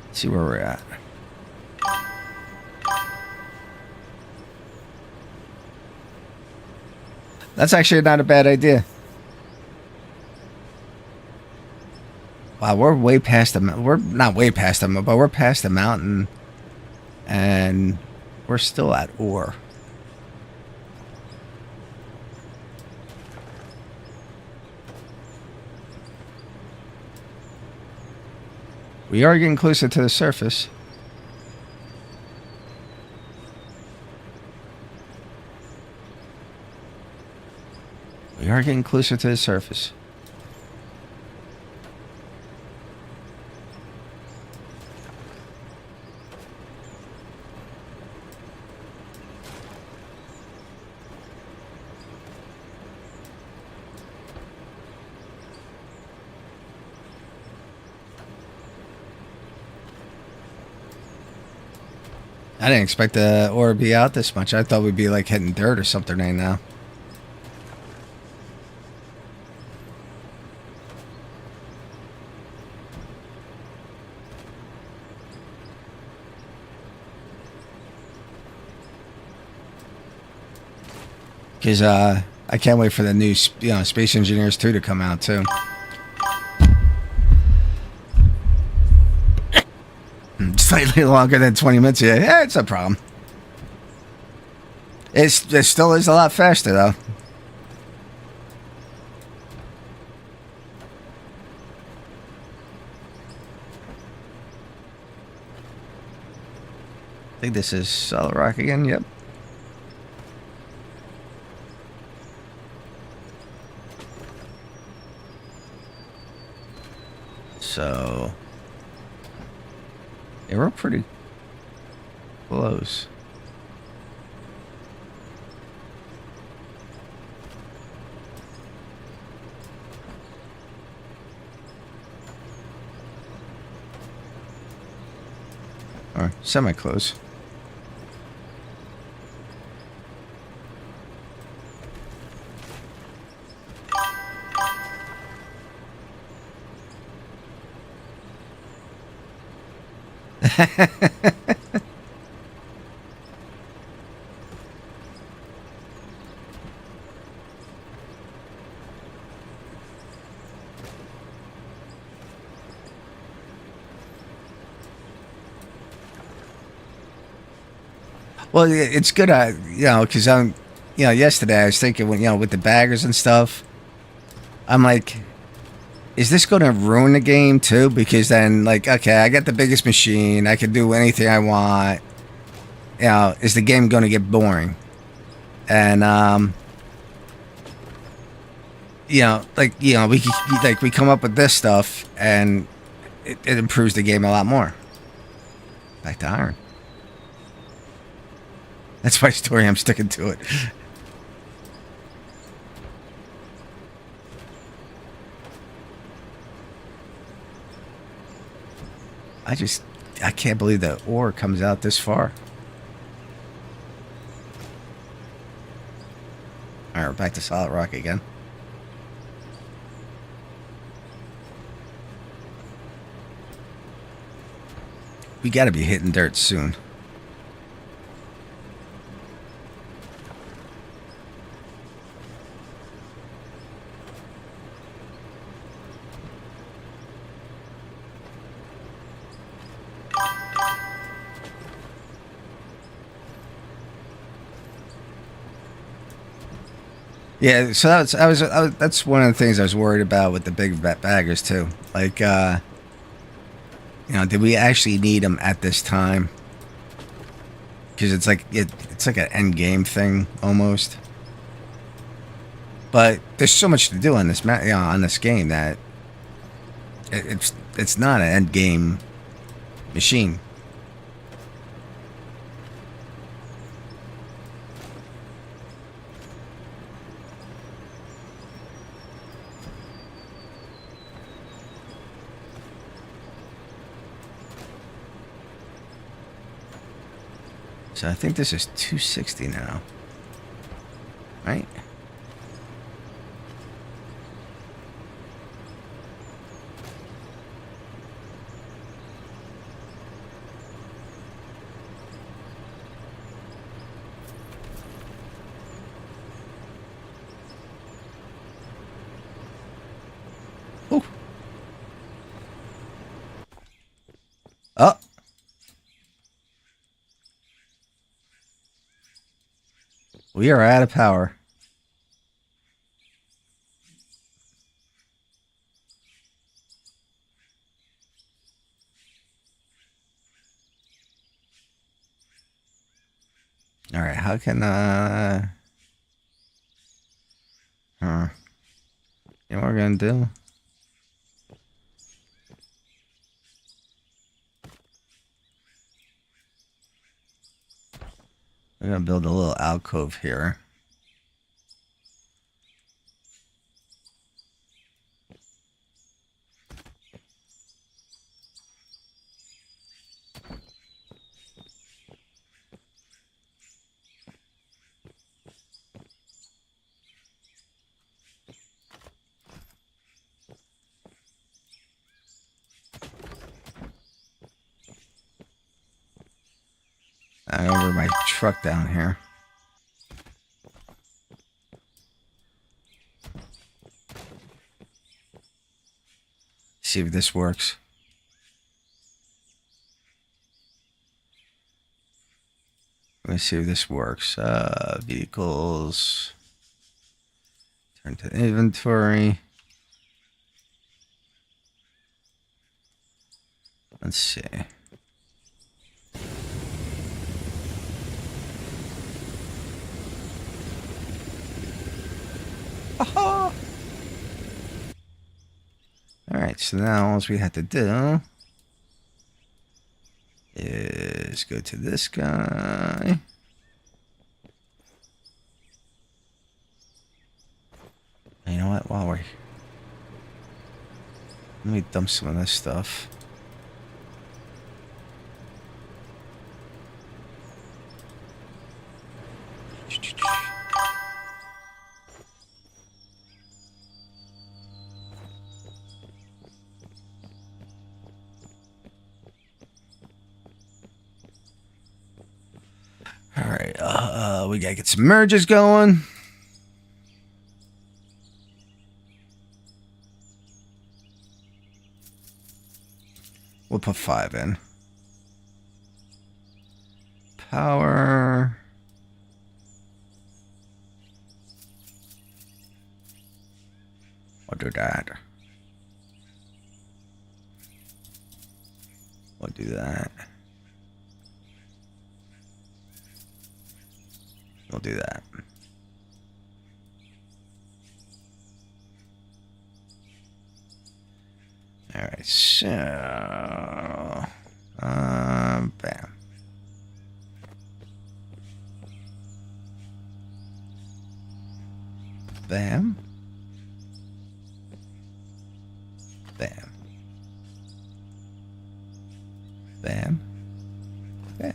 Let's see where we're at. That's actually not a bad idea. Wow, we're way past the mountain. We're not way past them, but we're past the mountain. And we're still at ore. We are getting closer to the surface. We are getting closer to the surface. I didn't expect the ore to be out this much. I thought we'd be like hitting dirt or something right now. Because I can't wait for the new Space Engineers 2 to come out too. Slightly longer than 20 minutes. Yeah, it's a problem. It still is a lot faster though. I think this is Solid Rock again. Yep. So they were pretty close. Or semi-close. Well, it's good, because yesterday I was thinking, with the baggers and stuff, I'm like, is this going to ruin the game too? Because then, like, okay, I got the biggest machine. I can do anything I want. You know, is the game going to get boring? And we come up with this stuff, and it improves the game a lot more. Back to iron. That's my story. I'm sticking to it. I can't believe that ore comes out this far. Alright, we're back to solid rock again. We gotta be hitting dirt soon. Yeah, so that's one of the things I was worried about with the big baggers too. Like, did we actually need them at this time? Because it's like an end game thing almost. But there's so much to do on this on this game that it's not an end game machine. So I think this is 260 now. Right? Oh. Oh. We are out of power. All right, how can you know what we're gonna do? We're gonna build a little alcove here. Over my truck down here. See if this works. Let me see if this works. Vehicles. Turn to inventory. Let's see. Aha! Alright, so now all we have to do is go to this guy. You know what? Let me dump some of this stuff. All right, we gotta get some merges going. We'll put 5 in. Power. I'll do that. We'll do that. We'll do that. All right, so bam. Bam. Bam. Bam. Bam.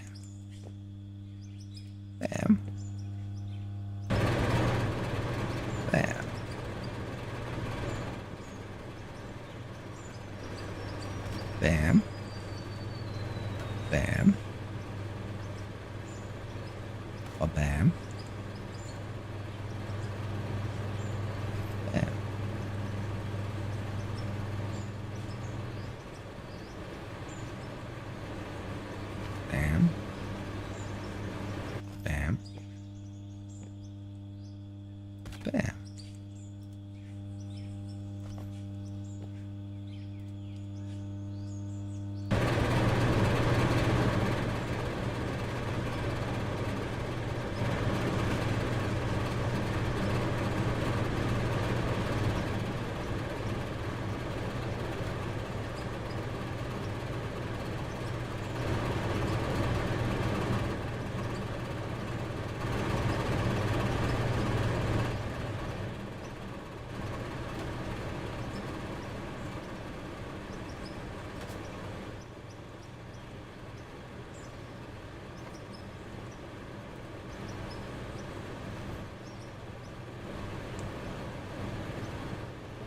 Bam. Bam. Bam. Bam. A bam. Bam. Bam. Bam. Bam.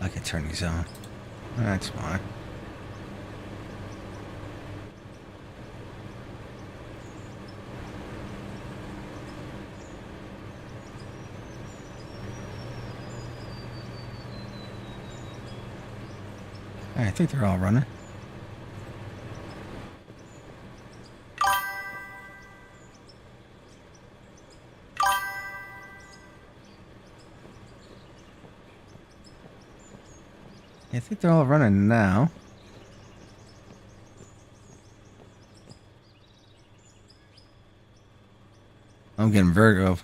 I can turn these on. That's fine. I think they're all running. I think they're all running now. I'm getting vertigo.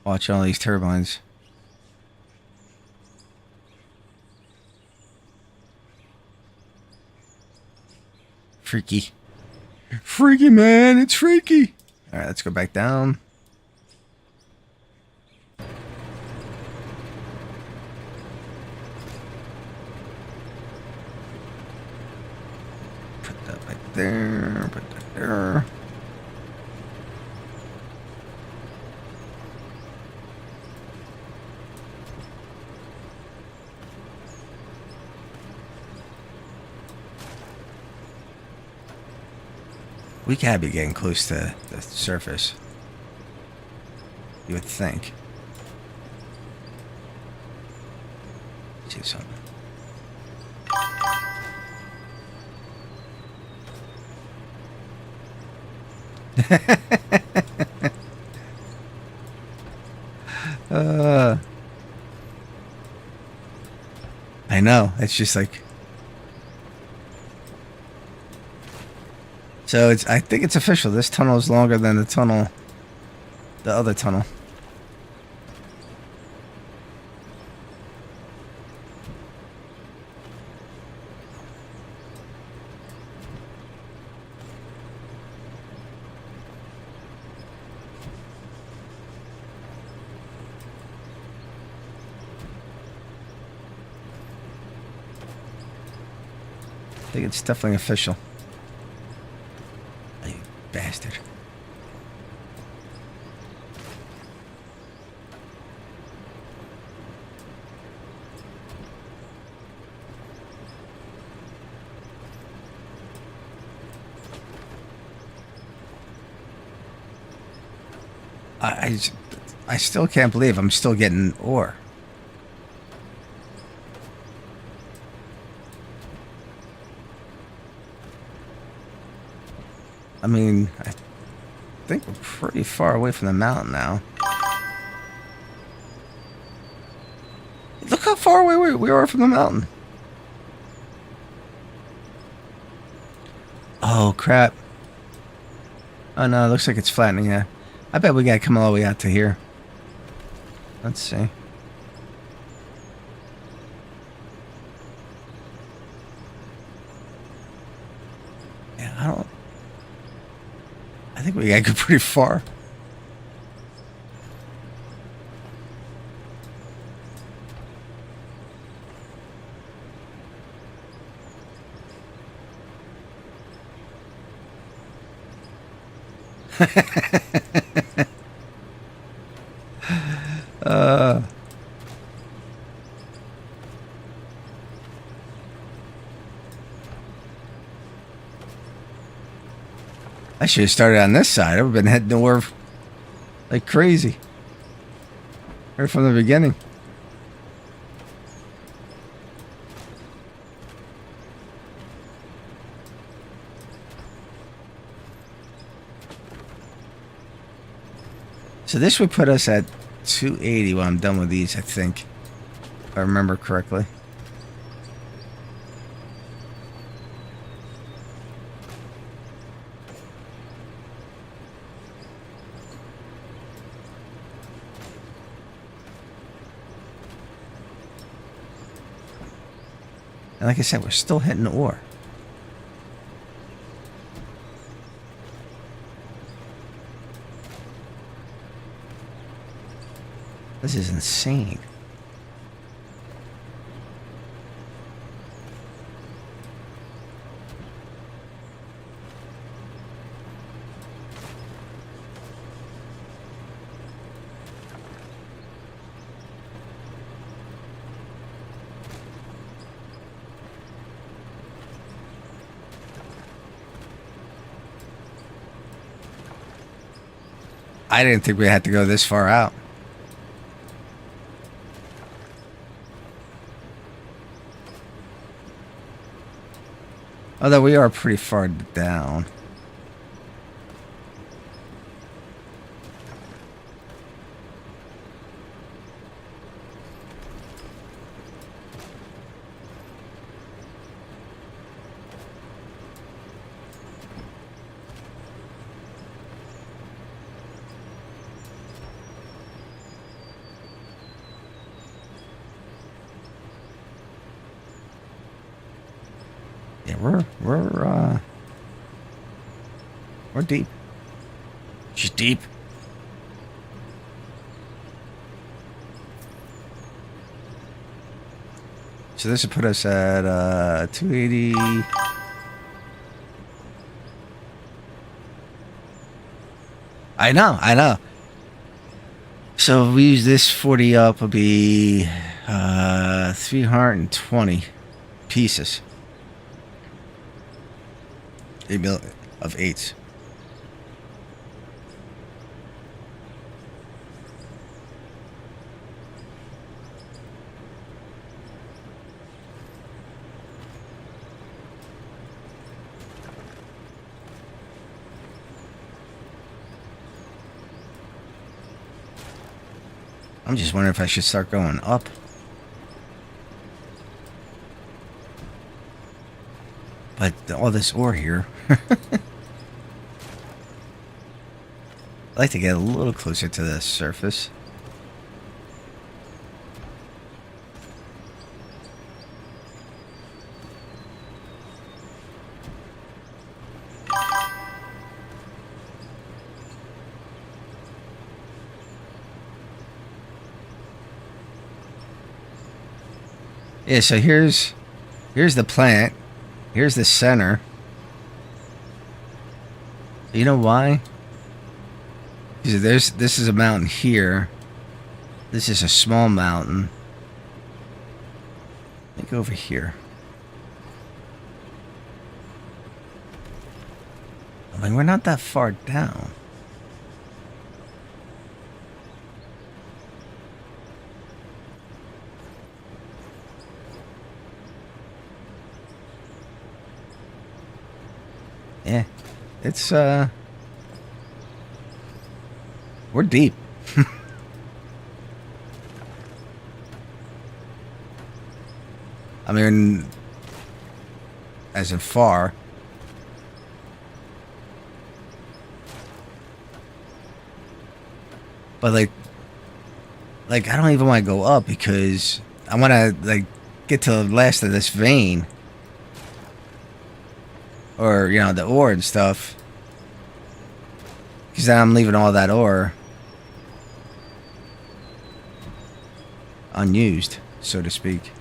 Watch all these turbines. Freaky. Freaky, man. It's freaky. All right, let's go back down. Put that right there. Put that there. We gotta be getting close to the surface. You would think. Let's do something. I know. It's just like. So it's. I think it's official. This tunnel is longer than the other tunnel. I think it's definitely official. You bastard. I still can't believe I'm still getting ore. I mean, I think we're pretty far away from the mountain now. Look how far away we are from the mountain. crap. Oh no, it looks like it's flattening. Yeah, I bet we gotta come all the way out to here. Let's see. Yeah, I think we gotta go pretty far. I should have started on this side. I've been heading north like crazy. Right from the beginning. So this would put us at 280 when I'm done with these, I think. If I remember correctly. And like I said, we're still hitting ore. This is insane. I didn't think we had to go this far out. Although we are pretty far down. Yeah, we're deep. She's deep. So this would put us at 280. I know. So if we use this 40 up, it'll be 320 pieces. 8 million of 8s. I'm just wondering if I should start going up. But all this ore here. I'd like to get a little closer to the surface. Yeah, so here's the plant. Here's the center. You know why? Because this is a mountain here. This is a small mountain. Let me go over here. I mean, we're not that far down. Yeah, it's we're deep. I mean, as in far. But like I don't even want to go up because I want to like get to the last of this vein, or you know, the ore and stuff. Because then I'm leaving all that ore unused, so to speak.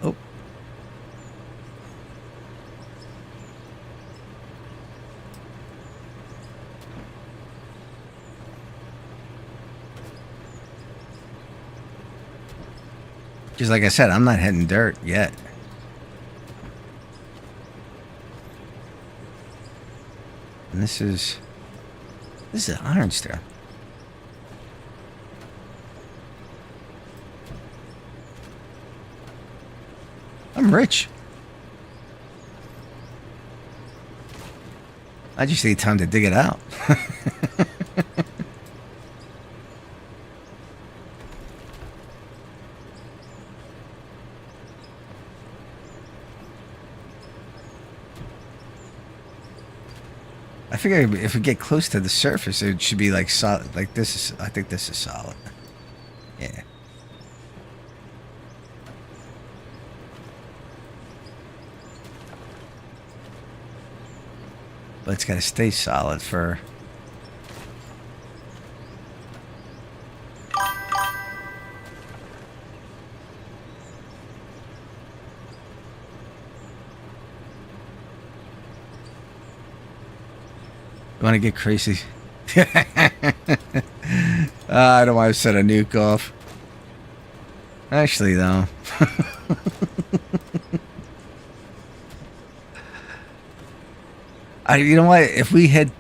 Oh. Just like I said, I'm not hitting dirt yet. And this is ironstone. I'm rich. I just need time to dig it out. I figure if we get close to the surface, it should be like solid. Like this is, I think this is solid. Yeah. But it's got to stay solid for... You want to get crazy? I don't want to set a nuke off. Actually, though. You know what? If we hit...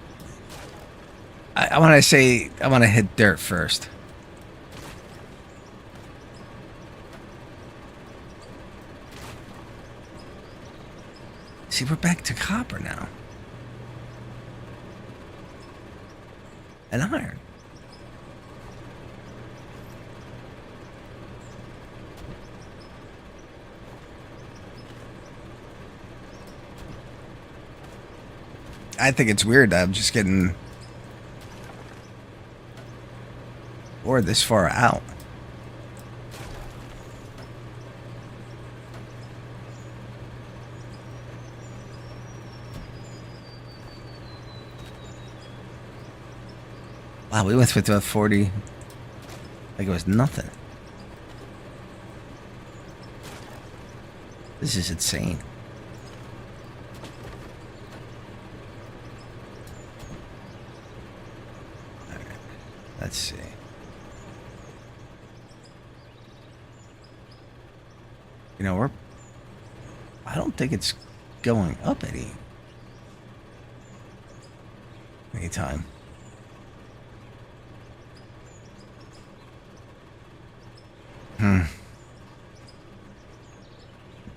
I want to hit dirt first. See, we're back to copper now. And iron. I think it's weird that I'm just getting ore this far out. Wow, we went with 40 like it was nothing. This is insane. All right, let's see. You know, I don't think it's going up anytime.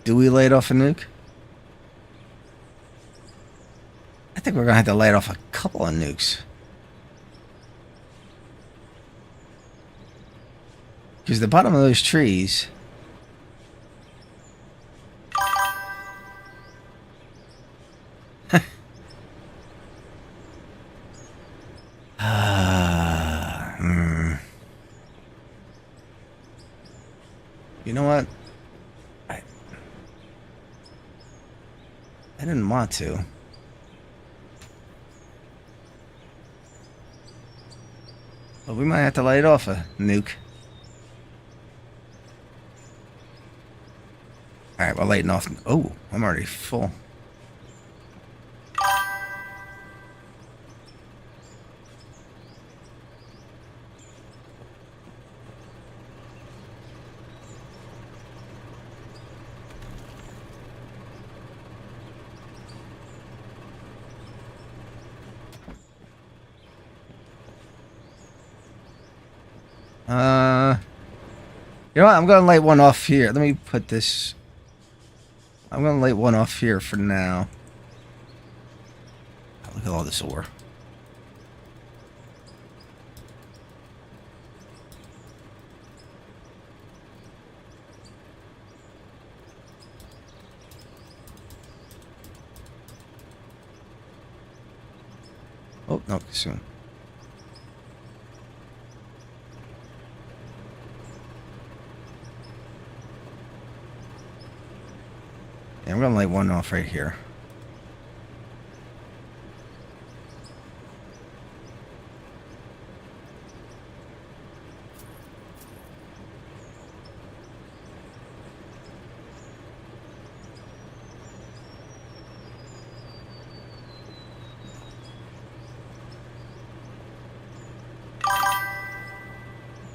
Do we light off a nuke? I think we're gonna have to light off a couple of nukes. Because the bottom of those trees... You know what? I didn't want to. But we might have to light off a nuke. Alright, we're lighting off. Oh, I'm already full. You know what? I'm gonna light one off here. Let me put this. I'm gonna light one off here for now. Look at all this ore. Oh, no, soon. Yeah, I'm gonna light one off right here.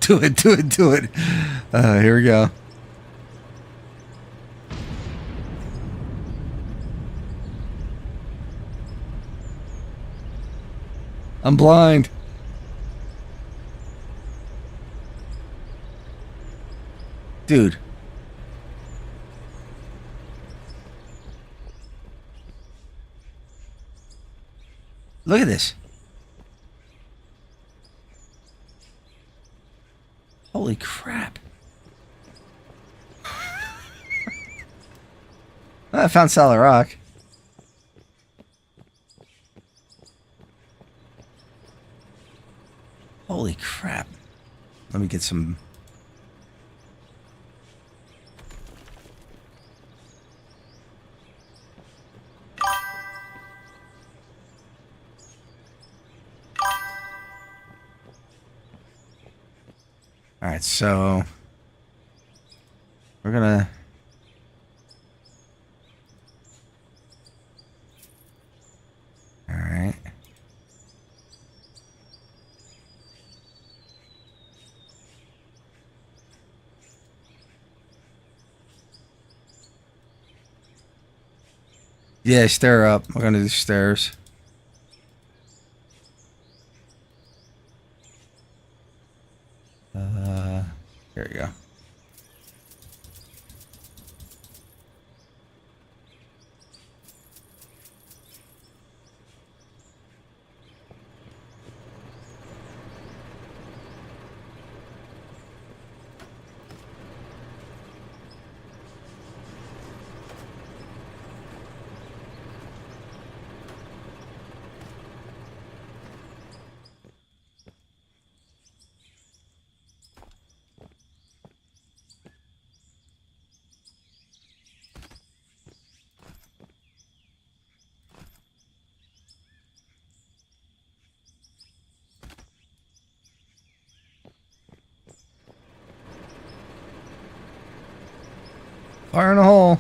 Do it, do it, do it. Here we go. I'm blind. Dude. Look at this. Holy crap. I found solid rock. Holy crap. Let me get some... Alright, so... We're gonna... Alright. Yeah, stair up. We're gonna do stairs. There you go. Fire in a hole.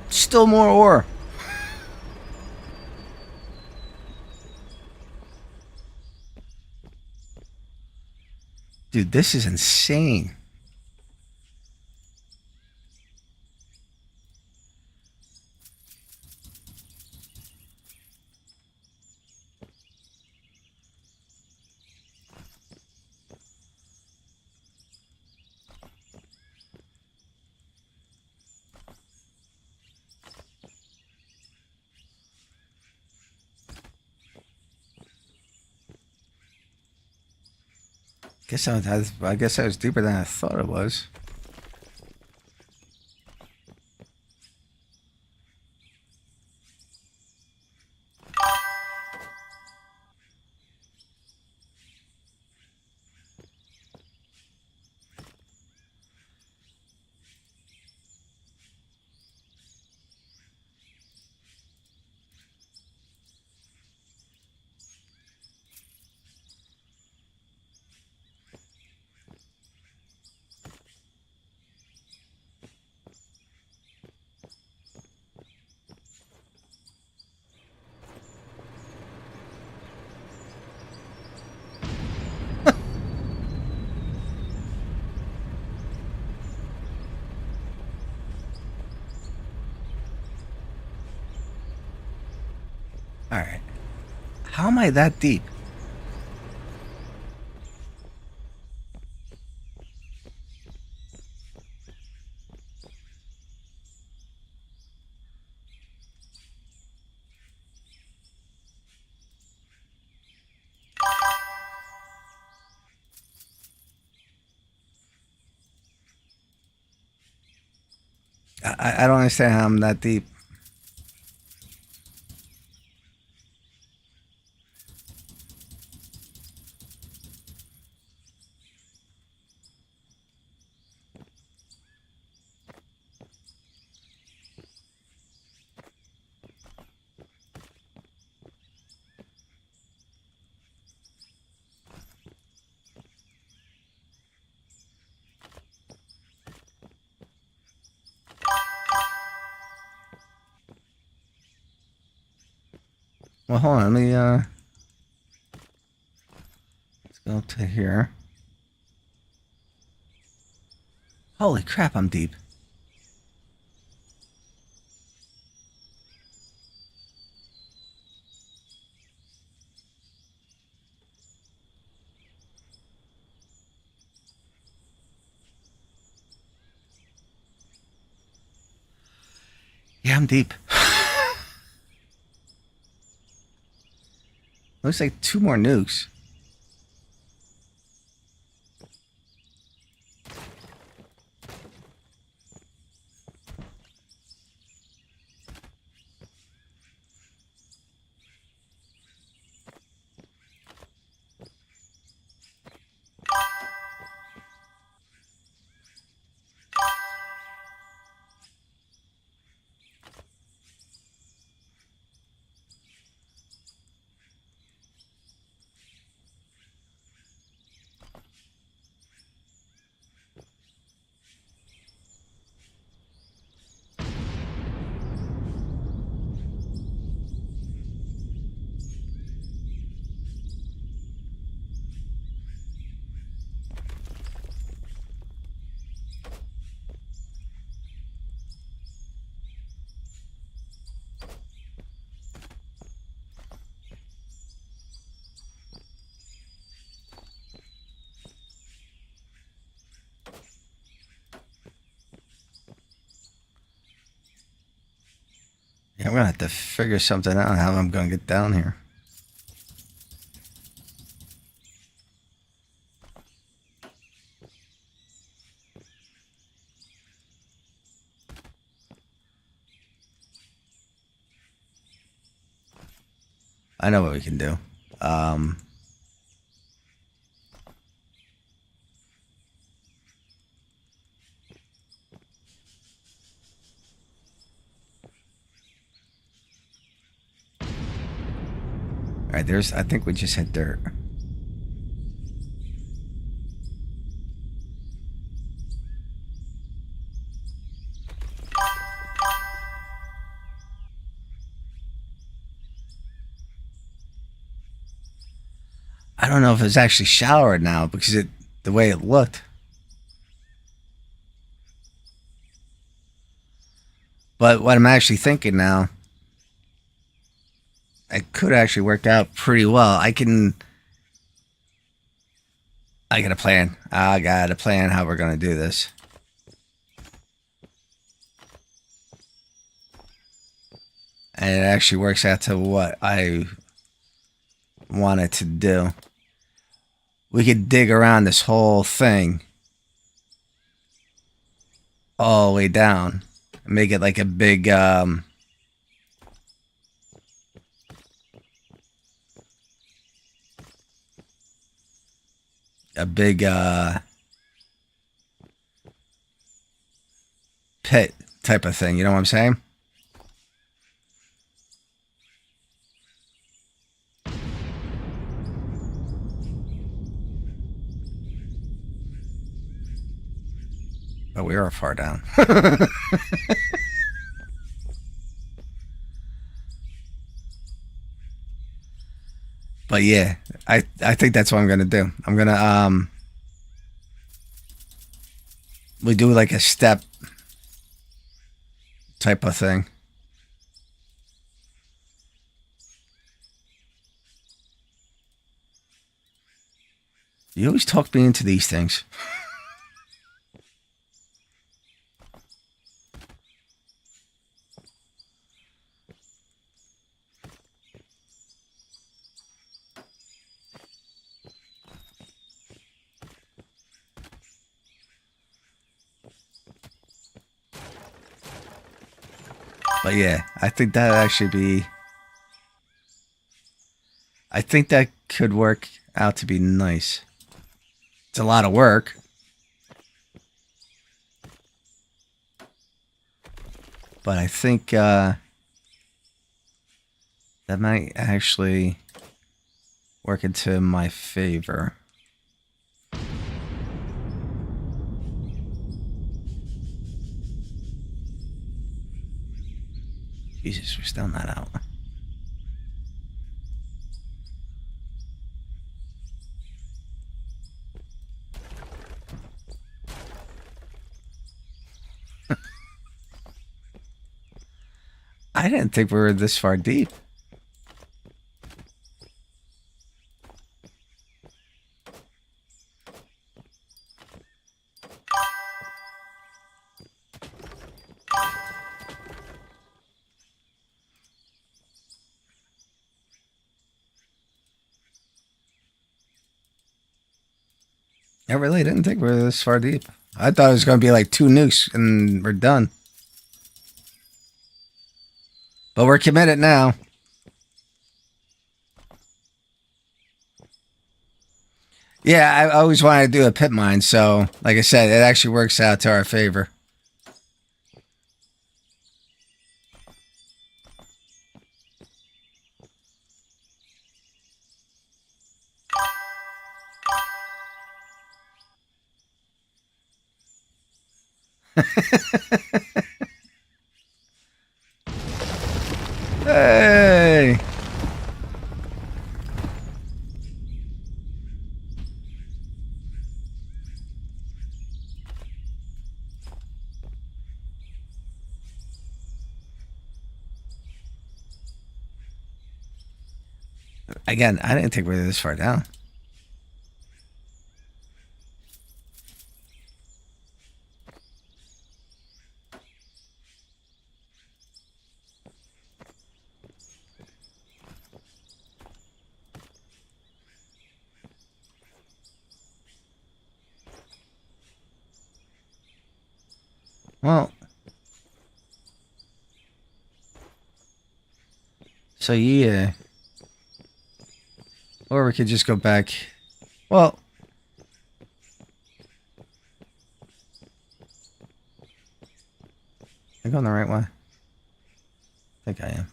Still more ore. Dude, this is insane. I guess I was deeper than I thought it was. All right. How am I that deep? I don't understand how I'm that deep. Well, hold on. Let me, let's go to here. Holy crap, I'm deep. Yeah, I'm deep. Looks like 2 more nukes. Yeah, we're gonna have to figure something out how I'm gonna get down here. I know what we can do. All right, I think we just hit dirt. I don't know if it's actually shallower now because the way it looked. But what I'm actually thinking now, it could actually work out pretty well. I got a plan. I got a plan how we're gonna do this. And it actually works out to what I wanted to do. We could dig around this whole thing all the way down and make it like a big pit type of thing. You know what I'm saying? But we are far down. But yeah, I think that's what I'm gonna do. I'm gonna we do like a step type of thing. You always talk me into these things. But yeah, I think that actually be... I think that could work out to be nice. It's a lot of work. But I think that might actually work into my favor. Jesus, we're still not out. I didn't think we were this far deep. I really didn't think we were this far deep. I thought it was going to be like 2 nukes and we're done. But we're committed now. Yeah, I always wanted to do a pit mine, so like I said, it actually works out to our favor. Hey! Again, I didn't think we were this far down. Well, so yeah. Or we could just go back. Well, am I going the right way? I think I am.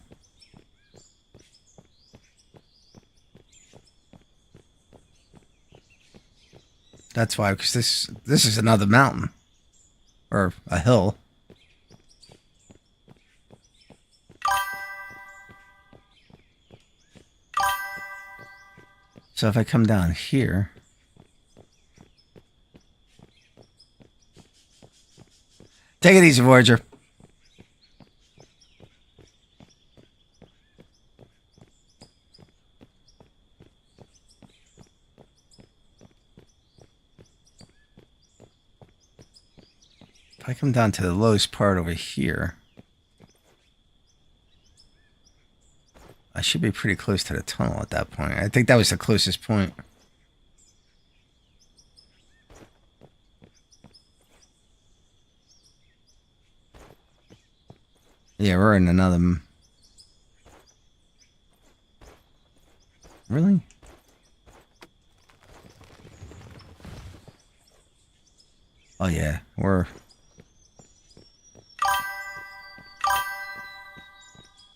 That's why, because this is another mountain. Or a hill. So if I come down here... Take it easy, Voyager. If I come down to the lowest part over here, I should be pretty close to the tunnel at that point. I think that was the closest point. Yeah, we're in another... Really? Oh yeah, we're...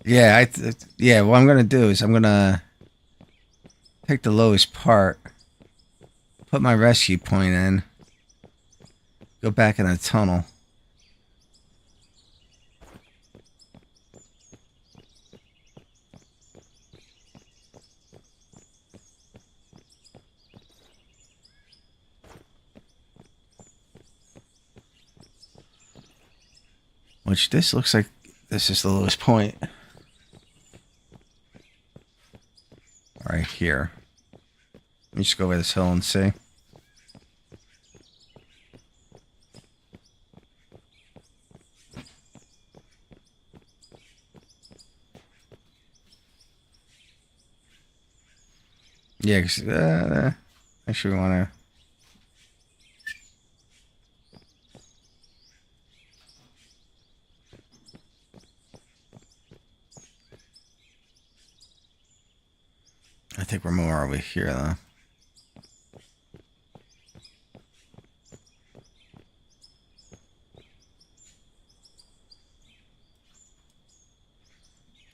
Yeah, yeah, what I'm going to do is I'm going to pick the lowest part, put my rescue point in, go back in the tunnel. Which this looks like this is the lowest point. Right here. Let me just go over this hill and see. Yeah, 'cause, actually we want to. I think we're more over here, though.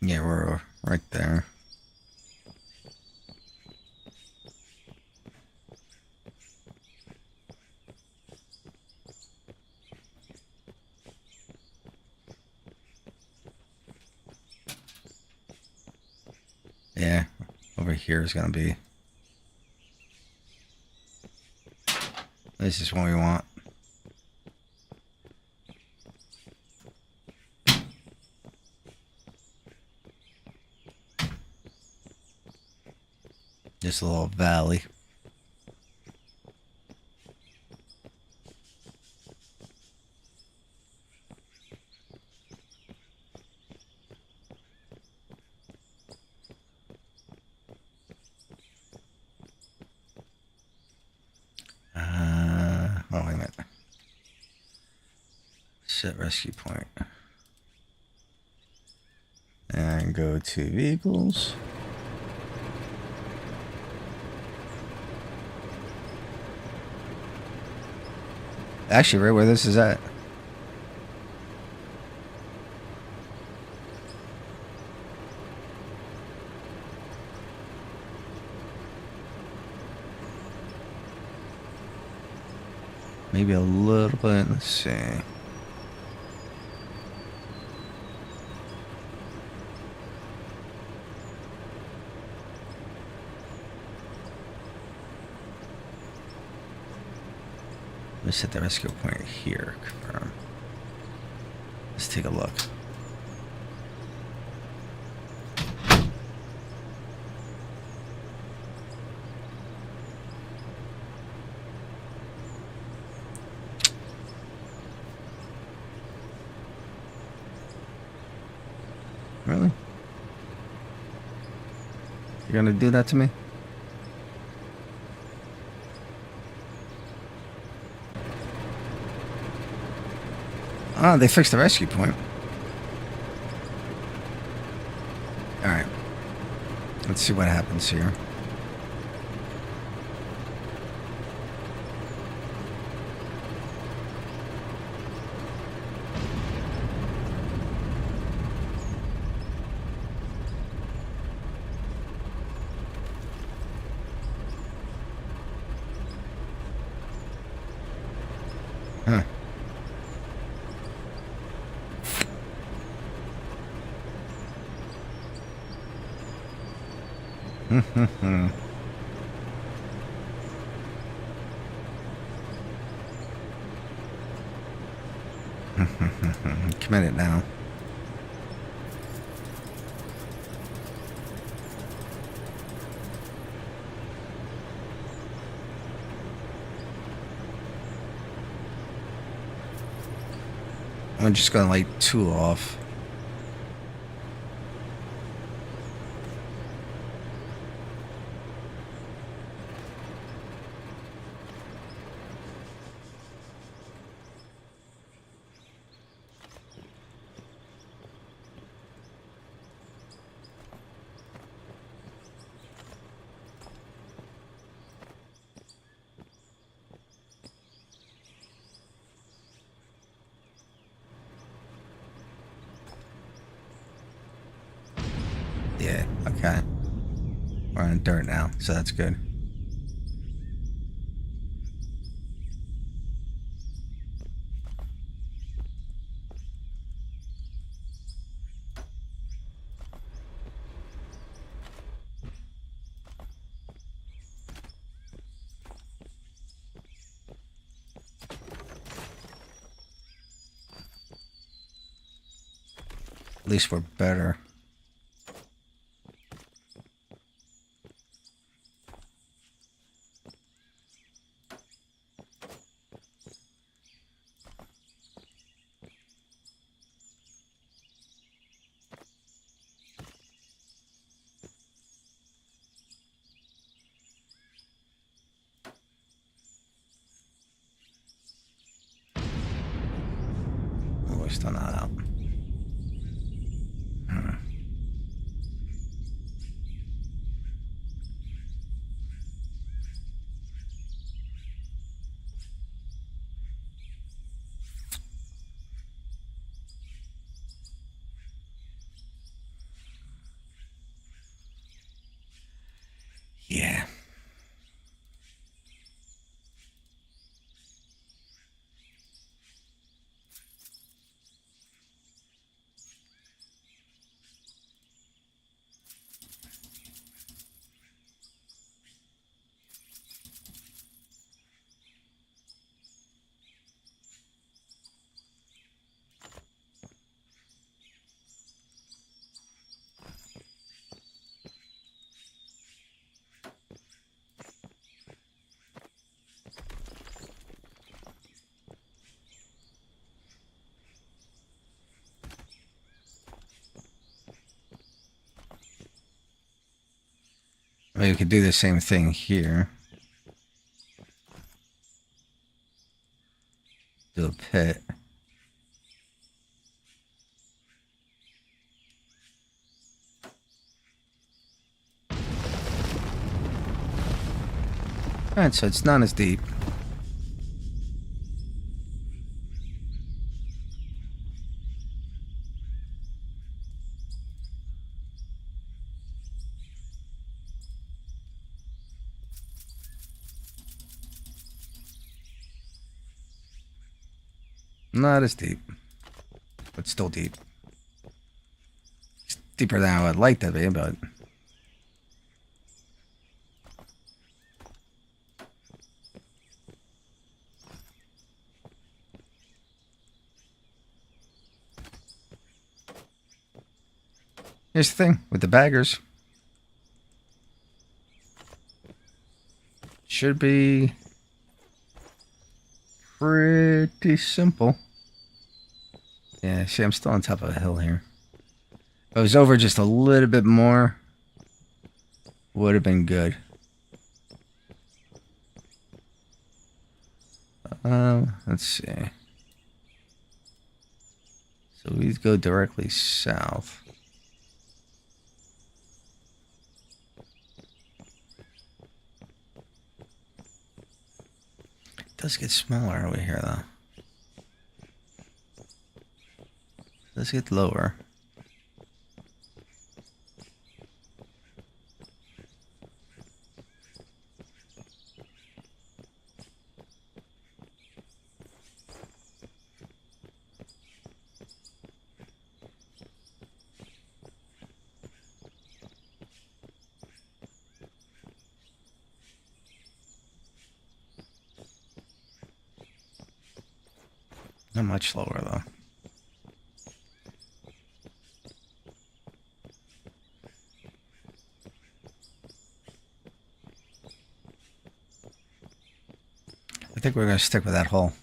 Yeah, we're right there. Yeah, over here is going to be. This is what we want. Just a little valley. Oh, wait a minute. Set rescue point. And go to vehicles. Actually, right where this is at. Maybe a little bit. Let's see. Let's set the rescue point here. Confirm. Let's take a look. Really? You're gonna do that to me? Oh, they fixed the rescue point. Alright. Let's see what happens here. Huh. Commit it now. I'm just gonna light 2 off. Yeah, okay. We're on dirt now, so that's good. At least we're better. Still not out. Yeah. Maybe we could do the same thing here. Do a pit. Alright, so it's not as deep. Not as deep, but still deep. It's deeper than I would like to be, but... Here's the thing with the baggers. Should be pretty simple. Yeah, see, I'm still on top of a hill here. If I was over just a little bit more, would have been good. Let's see. So we go directly south. It does get smaller over here, though. Let's get lower. Not much lower, though. I think we're going to stick with that hole.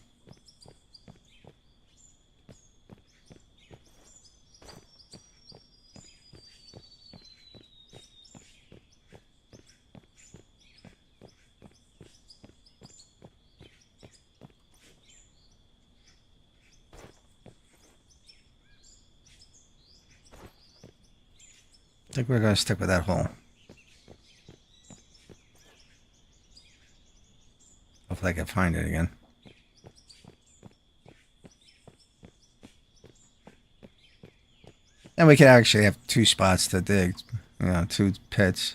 I think we're going to stick with that hole. Hopefully I can find it again. And we could actually have two spots to dig. You know, two pits.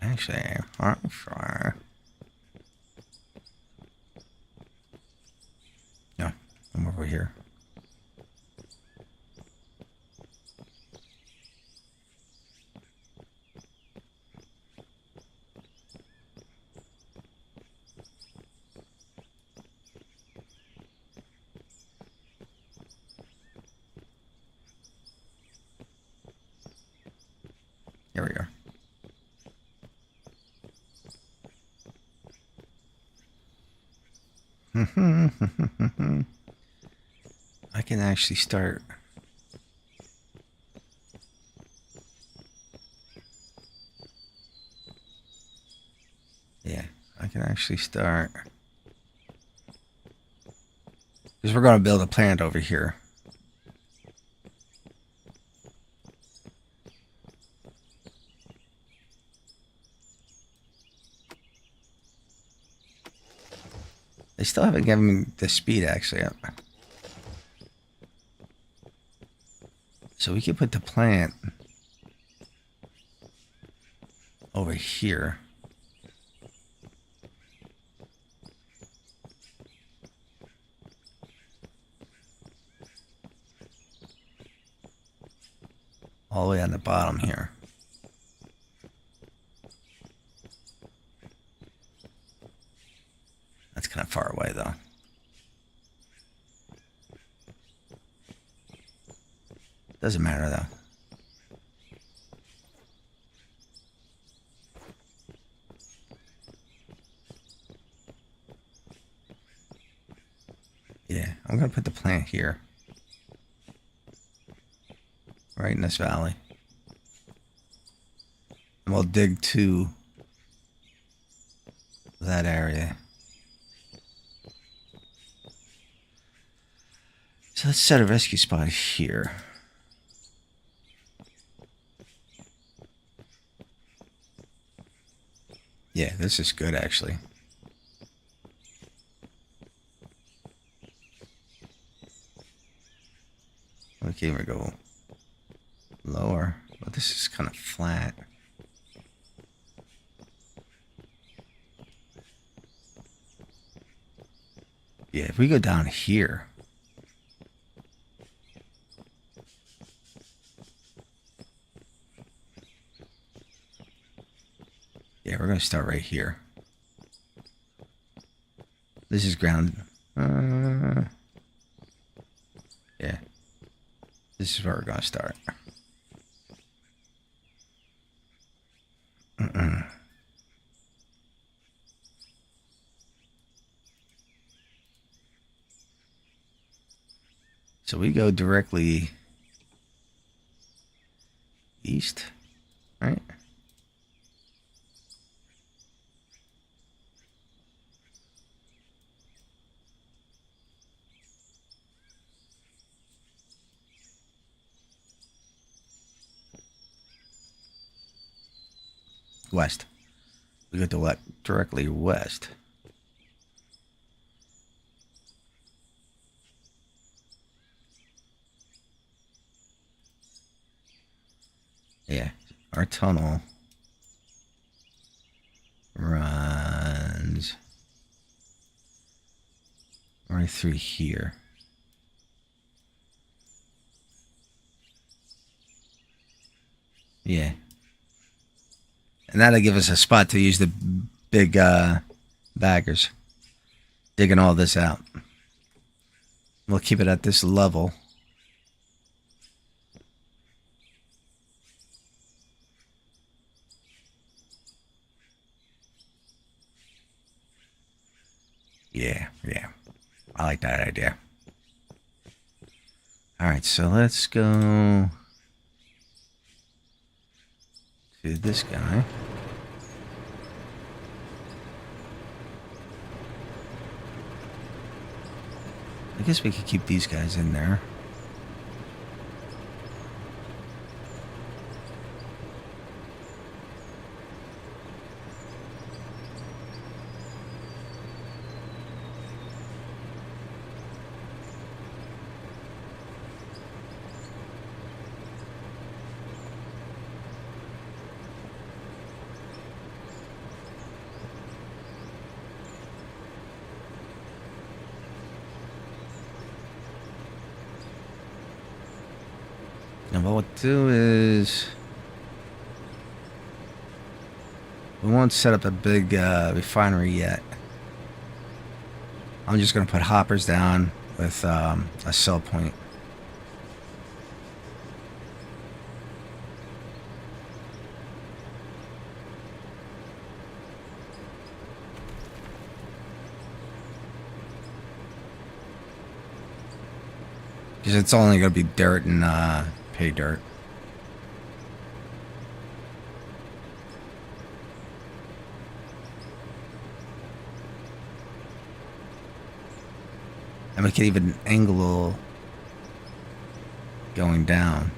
Actually, I'm sure. No, I'm over here. Here we are. I can actually start. can actually start. Because we're going to build a plant over here. They still haven't given me the speed actually up. So we could put the plant over here. All the way on the bottom here. That's kind of far away though. Doesn't matter though. Yeah, I'm gonna put the plant here. Right in this valley. And we'll dig to that area. So let's set a rescue spot here. Yeah, this is good actually. Okay, we go lower, but this is kind of flat. Yeah, if we go down here. Yeah, we're going to start right here. This is ground. Yeah. This is where we're going to start. So we go directly east, right? West. We go to directly west. Yeah, our tunnel runs right through here. Yeah. And that'll give us a spot to use the big baggers. Digging all this out. We'll keep it at this level. Yeah. I like that idea. Alright, so let's go to this guy. I guess we could keep these guys in there. And what we'll do is we won't set up a big refinery yet. I'm just going to put hoppers down with a sell point. Because it's only going to be dirt and pay dirt. we can even angle going down.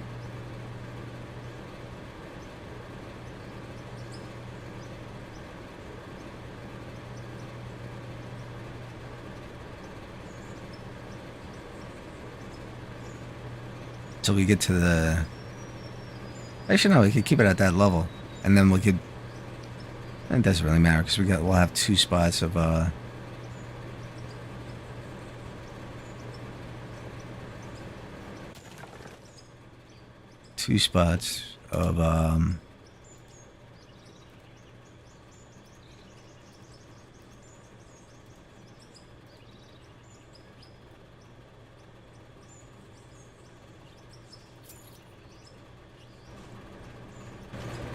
So we get to the... Actually, no, we could keep it at that level. And then we could... It doesn't really matter because we'll have 2 spots of... 2 spots of...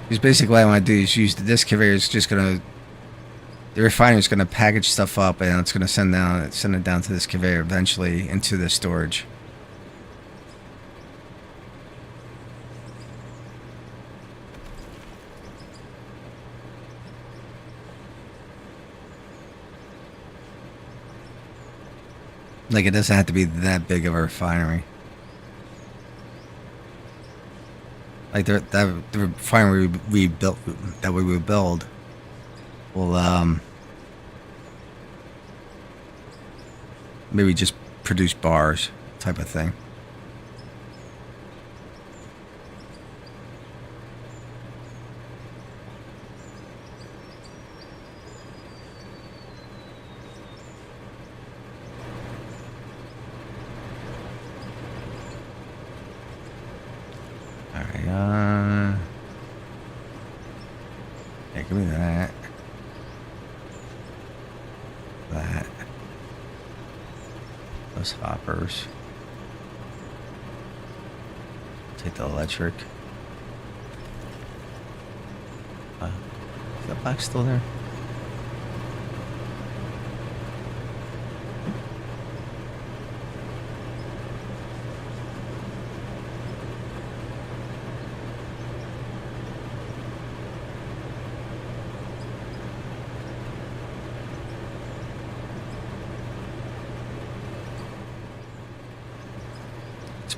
Because basically what I want to do is use this conveyor is just going to... The refiner is going to package stuff up and it's going to send it down to this conveyor eventually into the storage. Like, it doesn't have to be that big of a refinery. Like, the refinery we built, that we would build, will, maybe just produce bars type of thing. Yeah, give me that. That. Those hoppers. Take the electric. Is that box still there?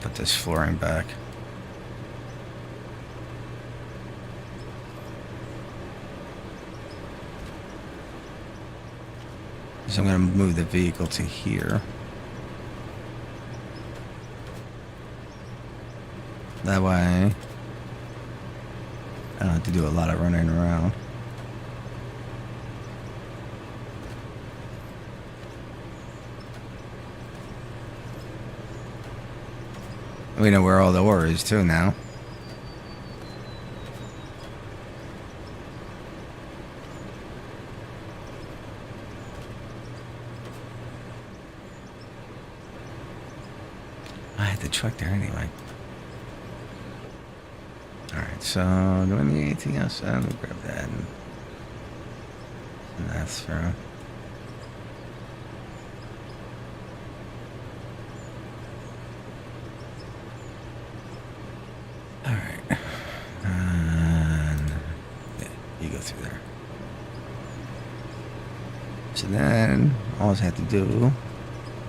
Put this flooring back. So I'm going to move the vehicle to here. That way I don't have to do a lot of running around. We know where all the ore is too now. I had the truck there anyway. Alright, so do I need anything else? Let me grab that and that's through. Alright. And yeah, you go through there. So then all I have to do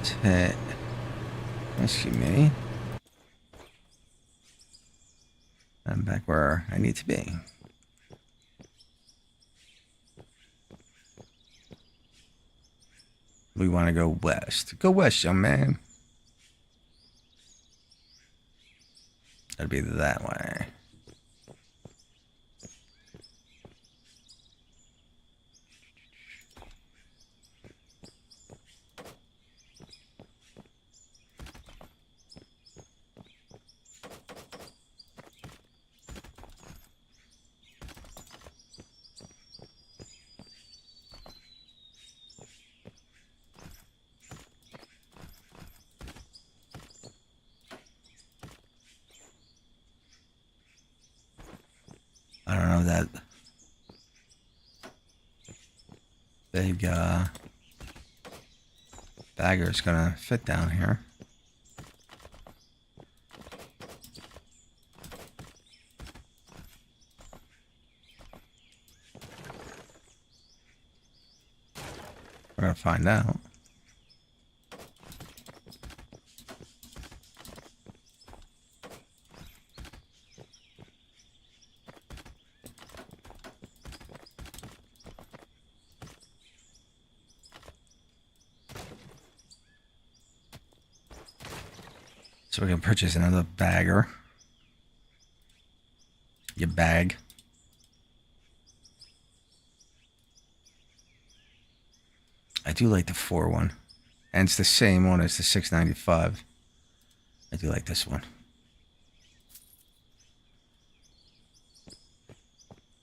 is hit rescue me. I'm back where I need to be. We want to go west. Go west, young man. That'd be that way. I don't know that big bagger is gonna fit down here. We're gonna find out. So we can purchase another bagger. Your bag. I do like the 4 one. And it's the same one as the 695. I do like this one.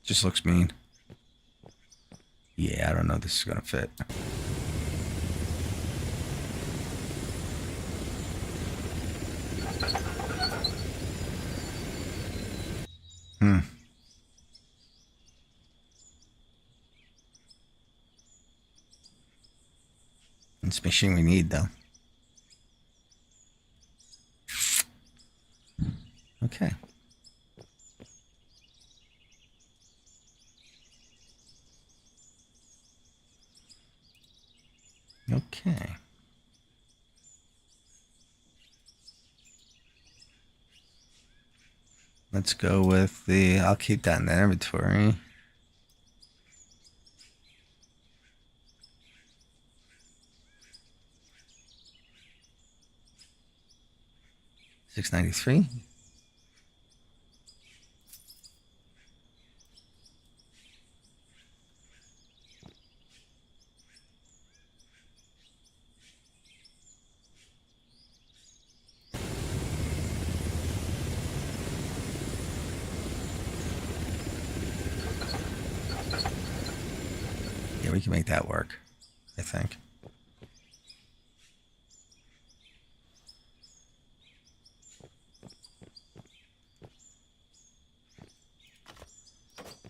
Just looks mean. Yeah, I don't know if this is gonna fit. It's the machine we need, though. Okay. Okay. Let's go with the... I'll keep that in the inventory. $693. Yeah, we can make that work, I think.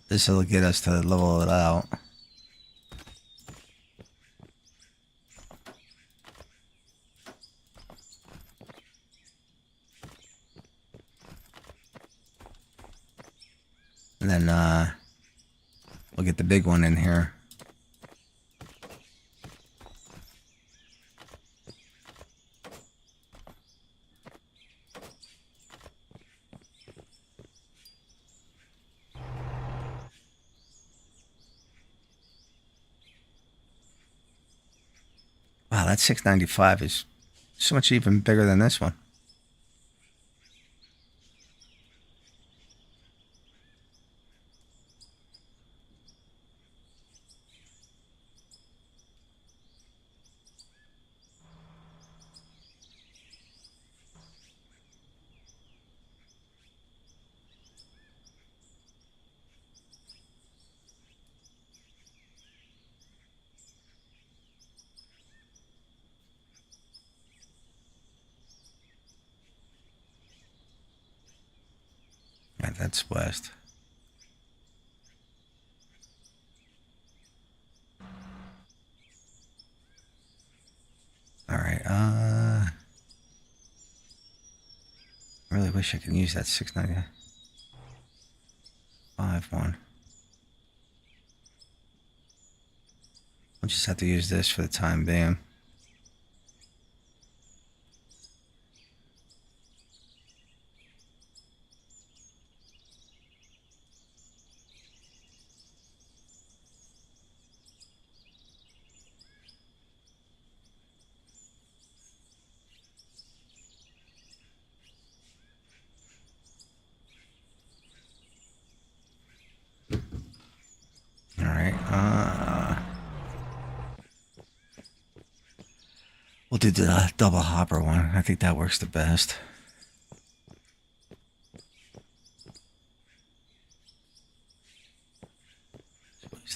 This will get us to level it out. And then we'll get the big one in here. Wow, that 695 is so much even bigger than this one. Yeah, that's west. All right. I really wish I could use that 695 one. We'll just have to use this for the time being. All right. We'll do the double hopper one. I think that works the best.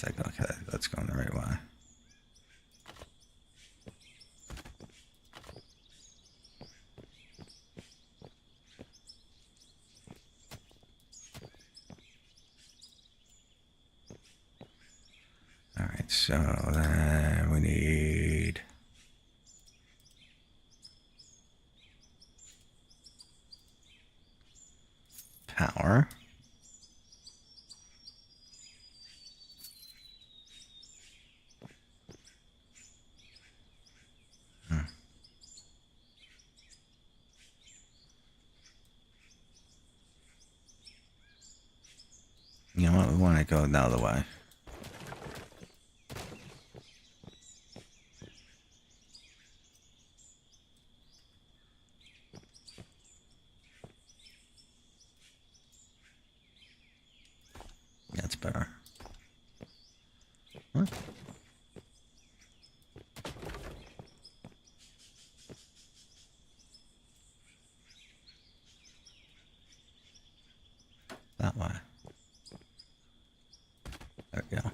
Okay, that's going the right way. All right, so then we need power. You know what? We want to go the other way. better. What? That way. There we go.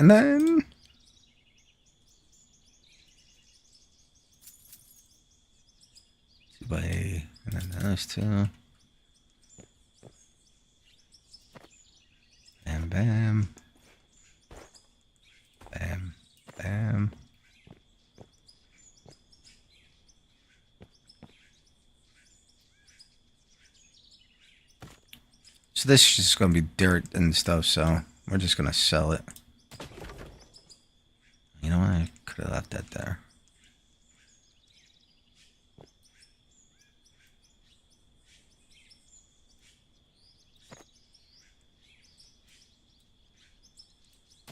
And then 2 by 8, and then those 2. Bam, bam. Bam, bam. So this is just going to be dirt and stuff, so we're just going to sell it. You know what? I could have left that there.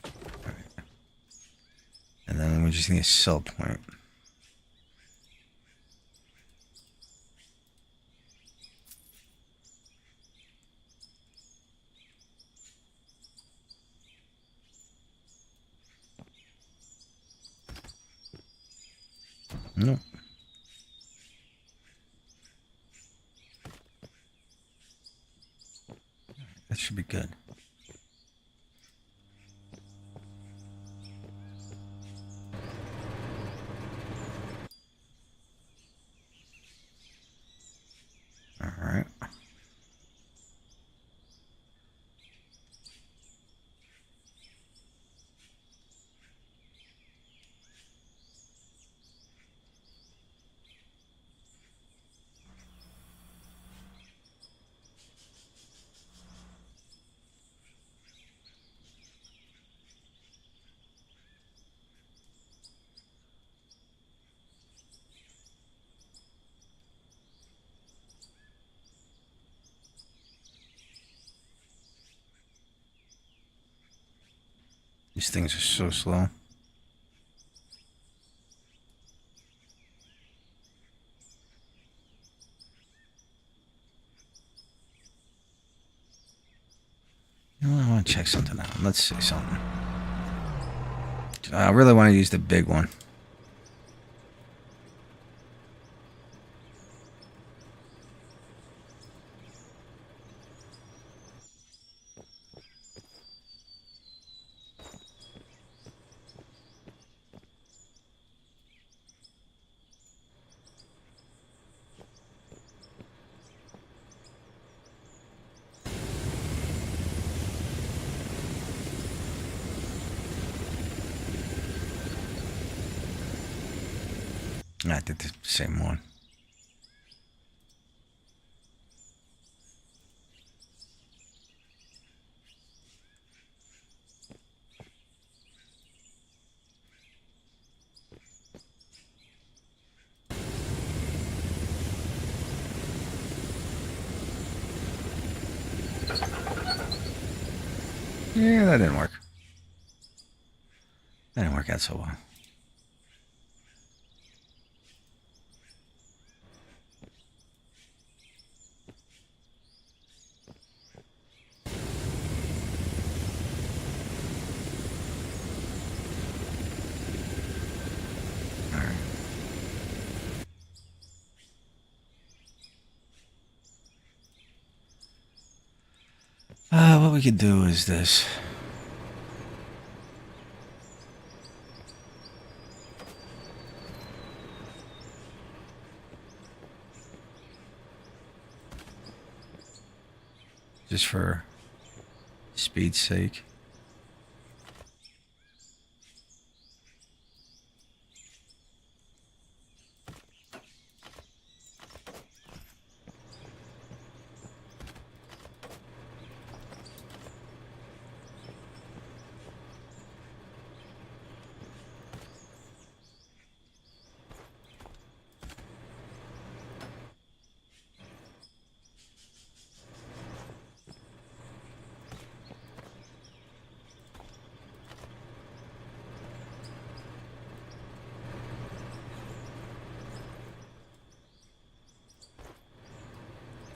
All right. And then we just need a sell point. Nope. That should be good. All right. These things are so slow. You know what? I want to check something out. Let's see something. I really want to use the big one. I did the same one. Yeah, that didn't work. That didn't work out so well. What we could do is this. just for speed's sake.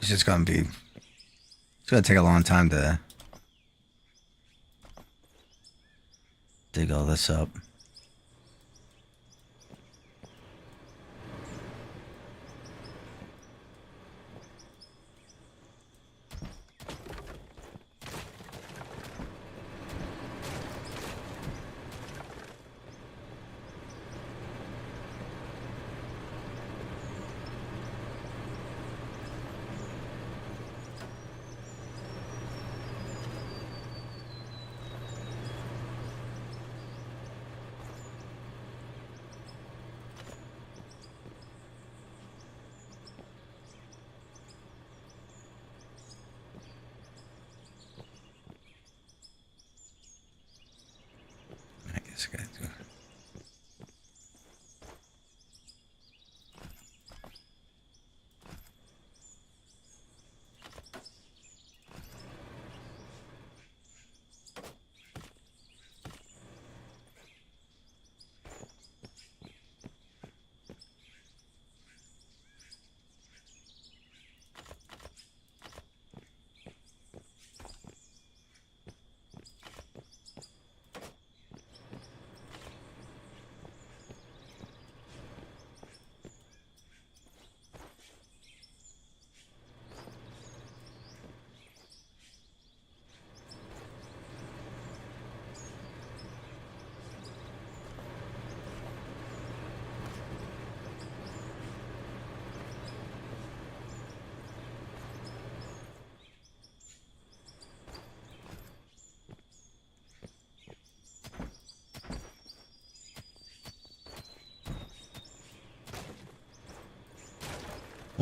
It's just gonna be. It's gonna take a long time to dig all this up. I guess I gotta do it.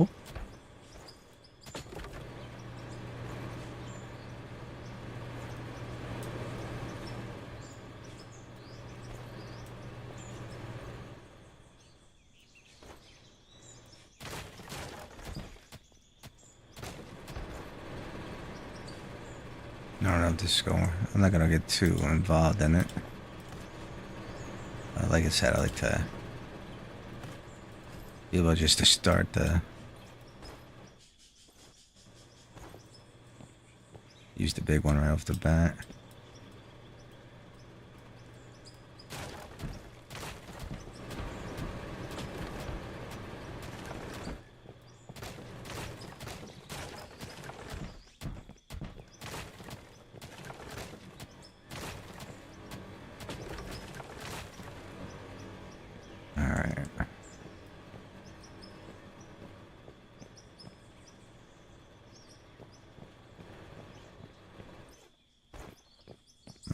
Oh. I don't know if this is going. I'm not gonna get too involved in it. Like I said, I like to be able just to start the use the big one right off the bat.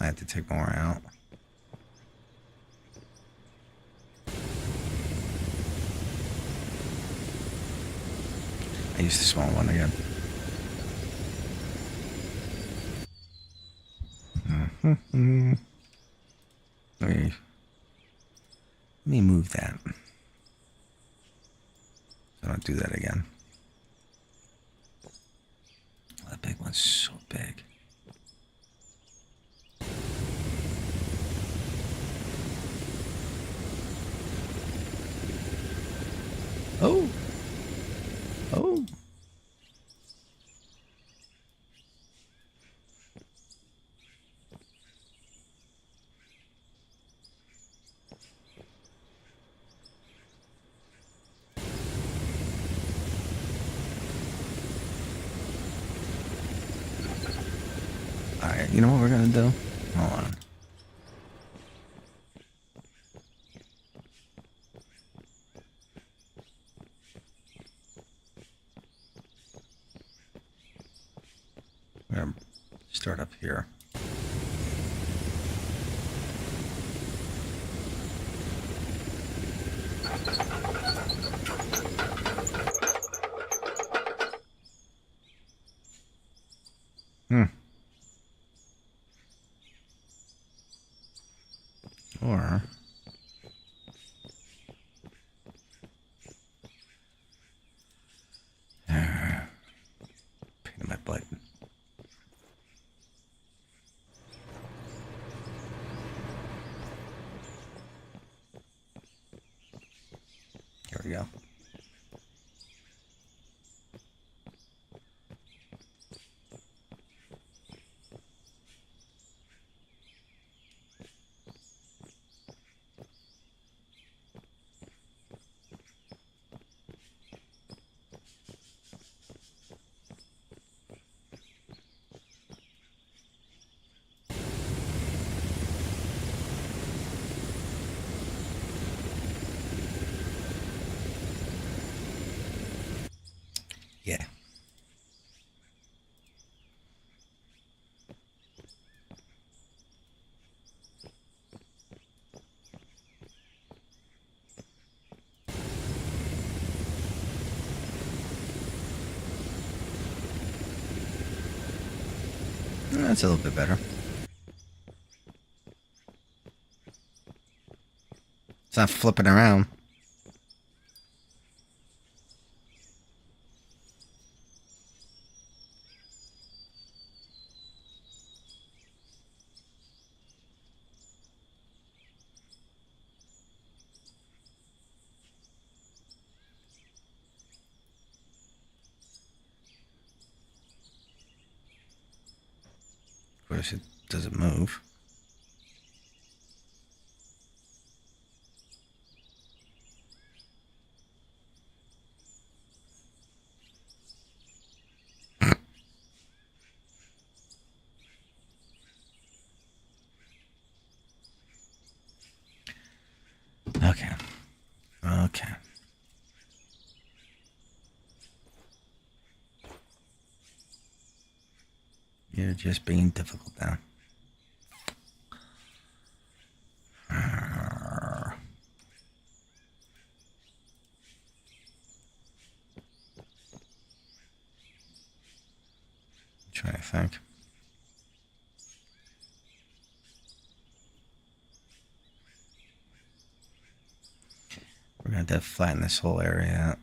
I have to take more out. I used the small one again. Let me move that. So I don't do that again. That big one's so big. Oh. Oh. Alright, you know what we're gonna do? Hold on. Start up here. Or pain in my butt. Here we go. Yeah. That's a little bit better. It's not flipping around. Of course, it doesn't move. Okay. Okay. You're just being difficult now. Try to think. We're gonna have to flatten this whole area out.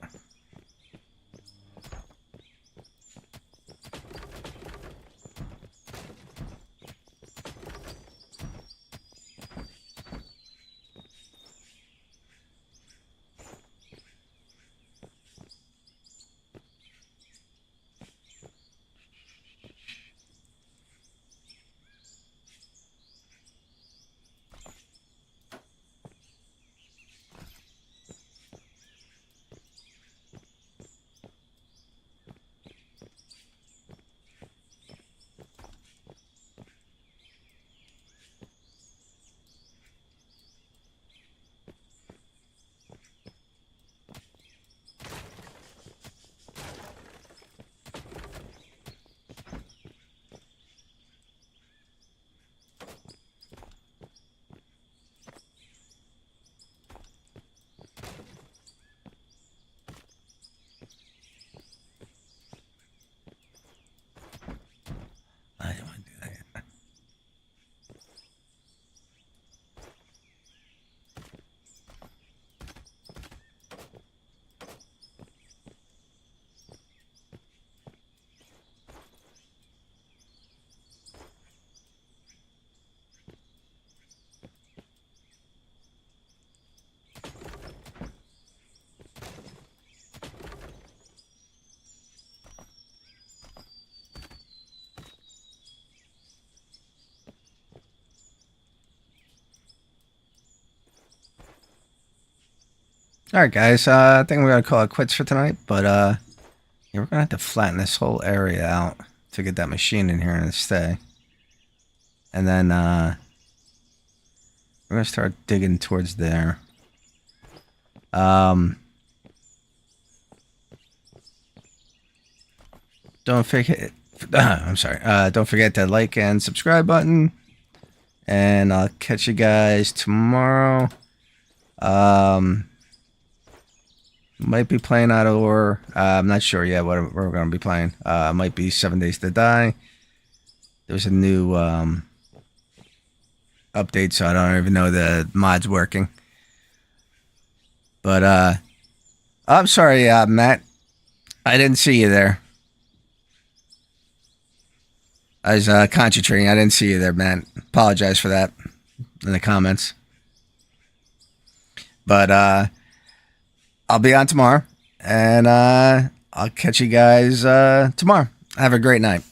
I don't want to do that yet. All right, guys. I think we're gonna call it quits for tonight. But yeah, we're gonna have to flatten this whole area out to get that machine in here and stay. And then we're gonna start digging towards there. Don't I'm sorry. Don't forget that like and subscribe button. And I'll catch you guys tomorrow. Might be playing out of order. I'm not sure yet what we're going to be playing. Might be 7 Days to Die. There's a new update, so I don't even know the mod's working. But I'm sorry, Matt. I didn't see you there. I was concentrating. I didn't see you there, Matt. Apologize for that in the comments. But I'll be on tomorrow, and I'll catch you guys tomorrow. Have a great night.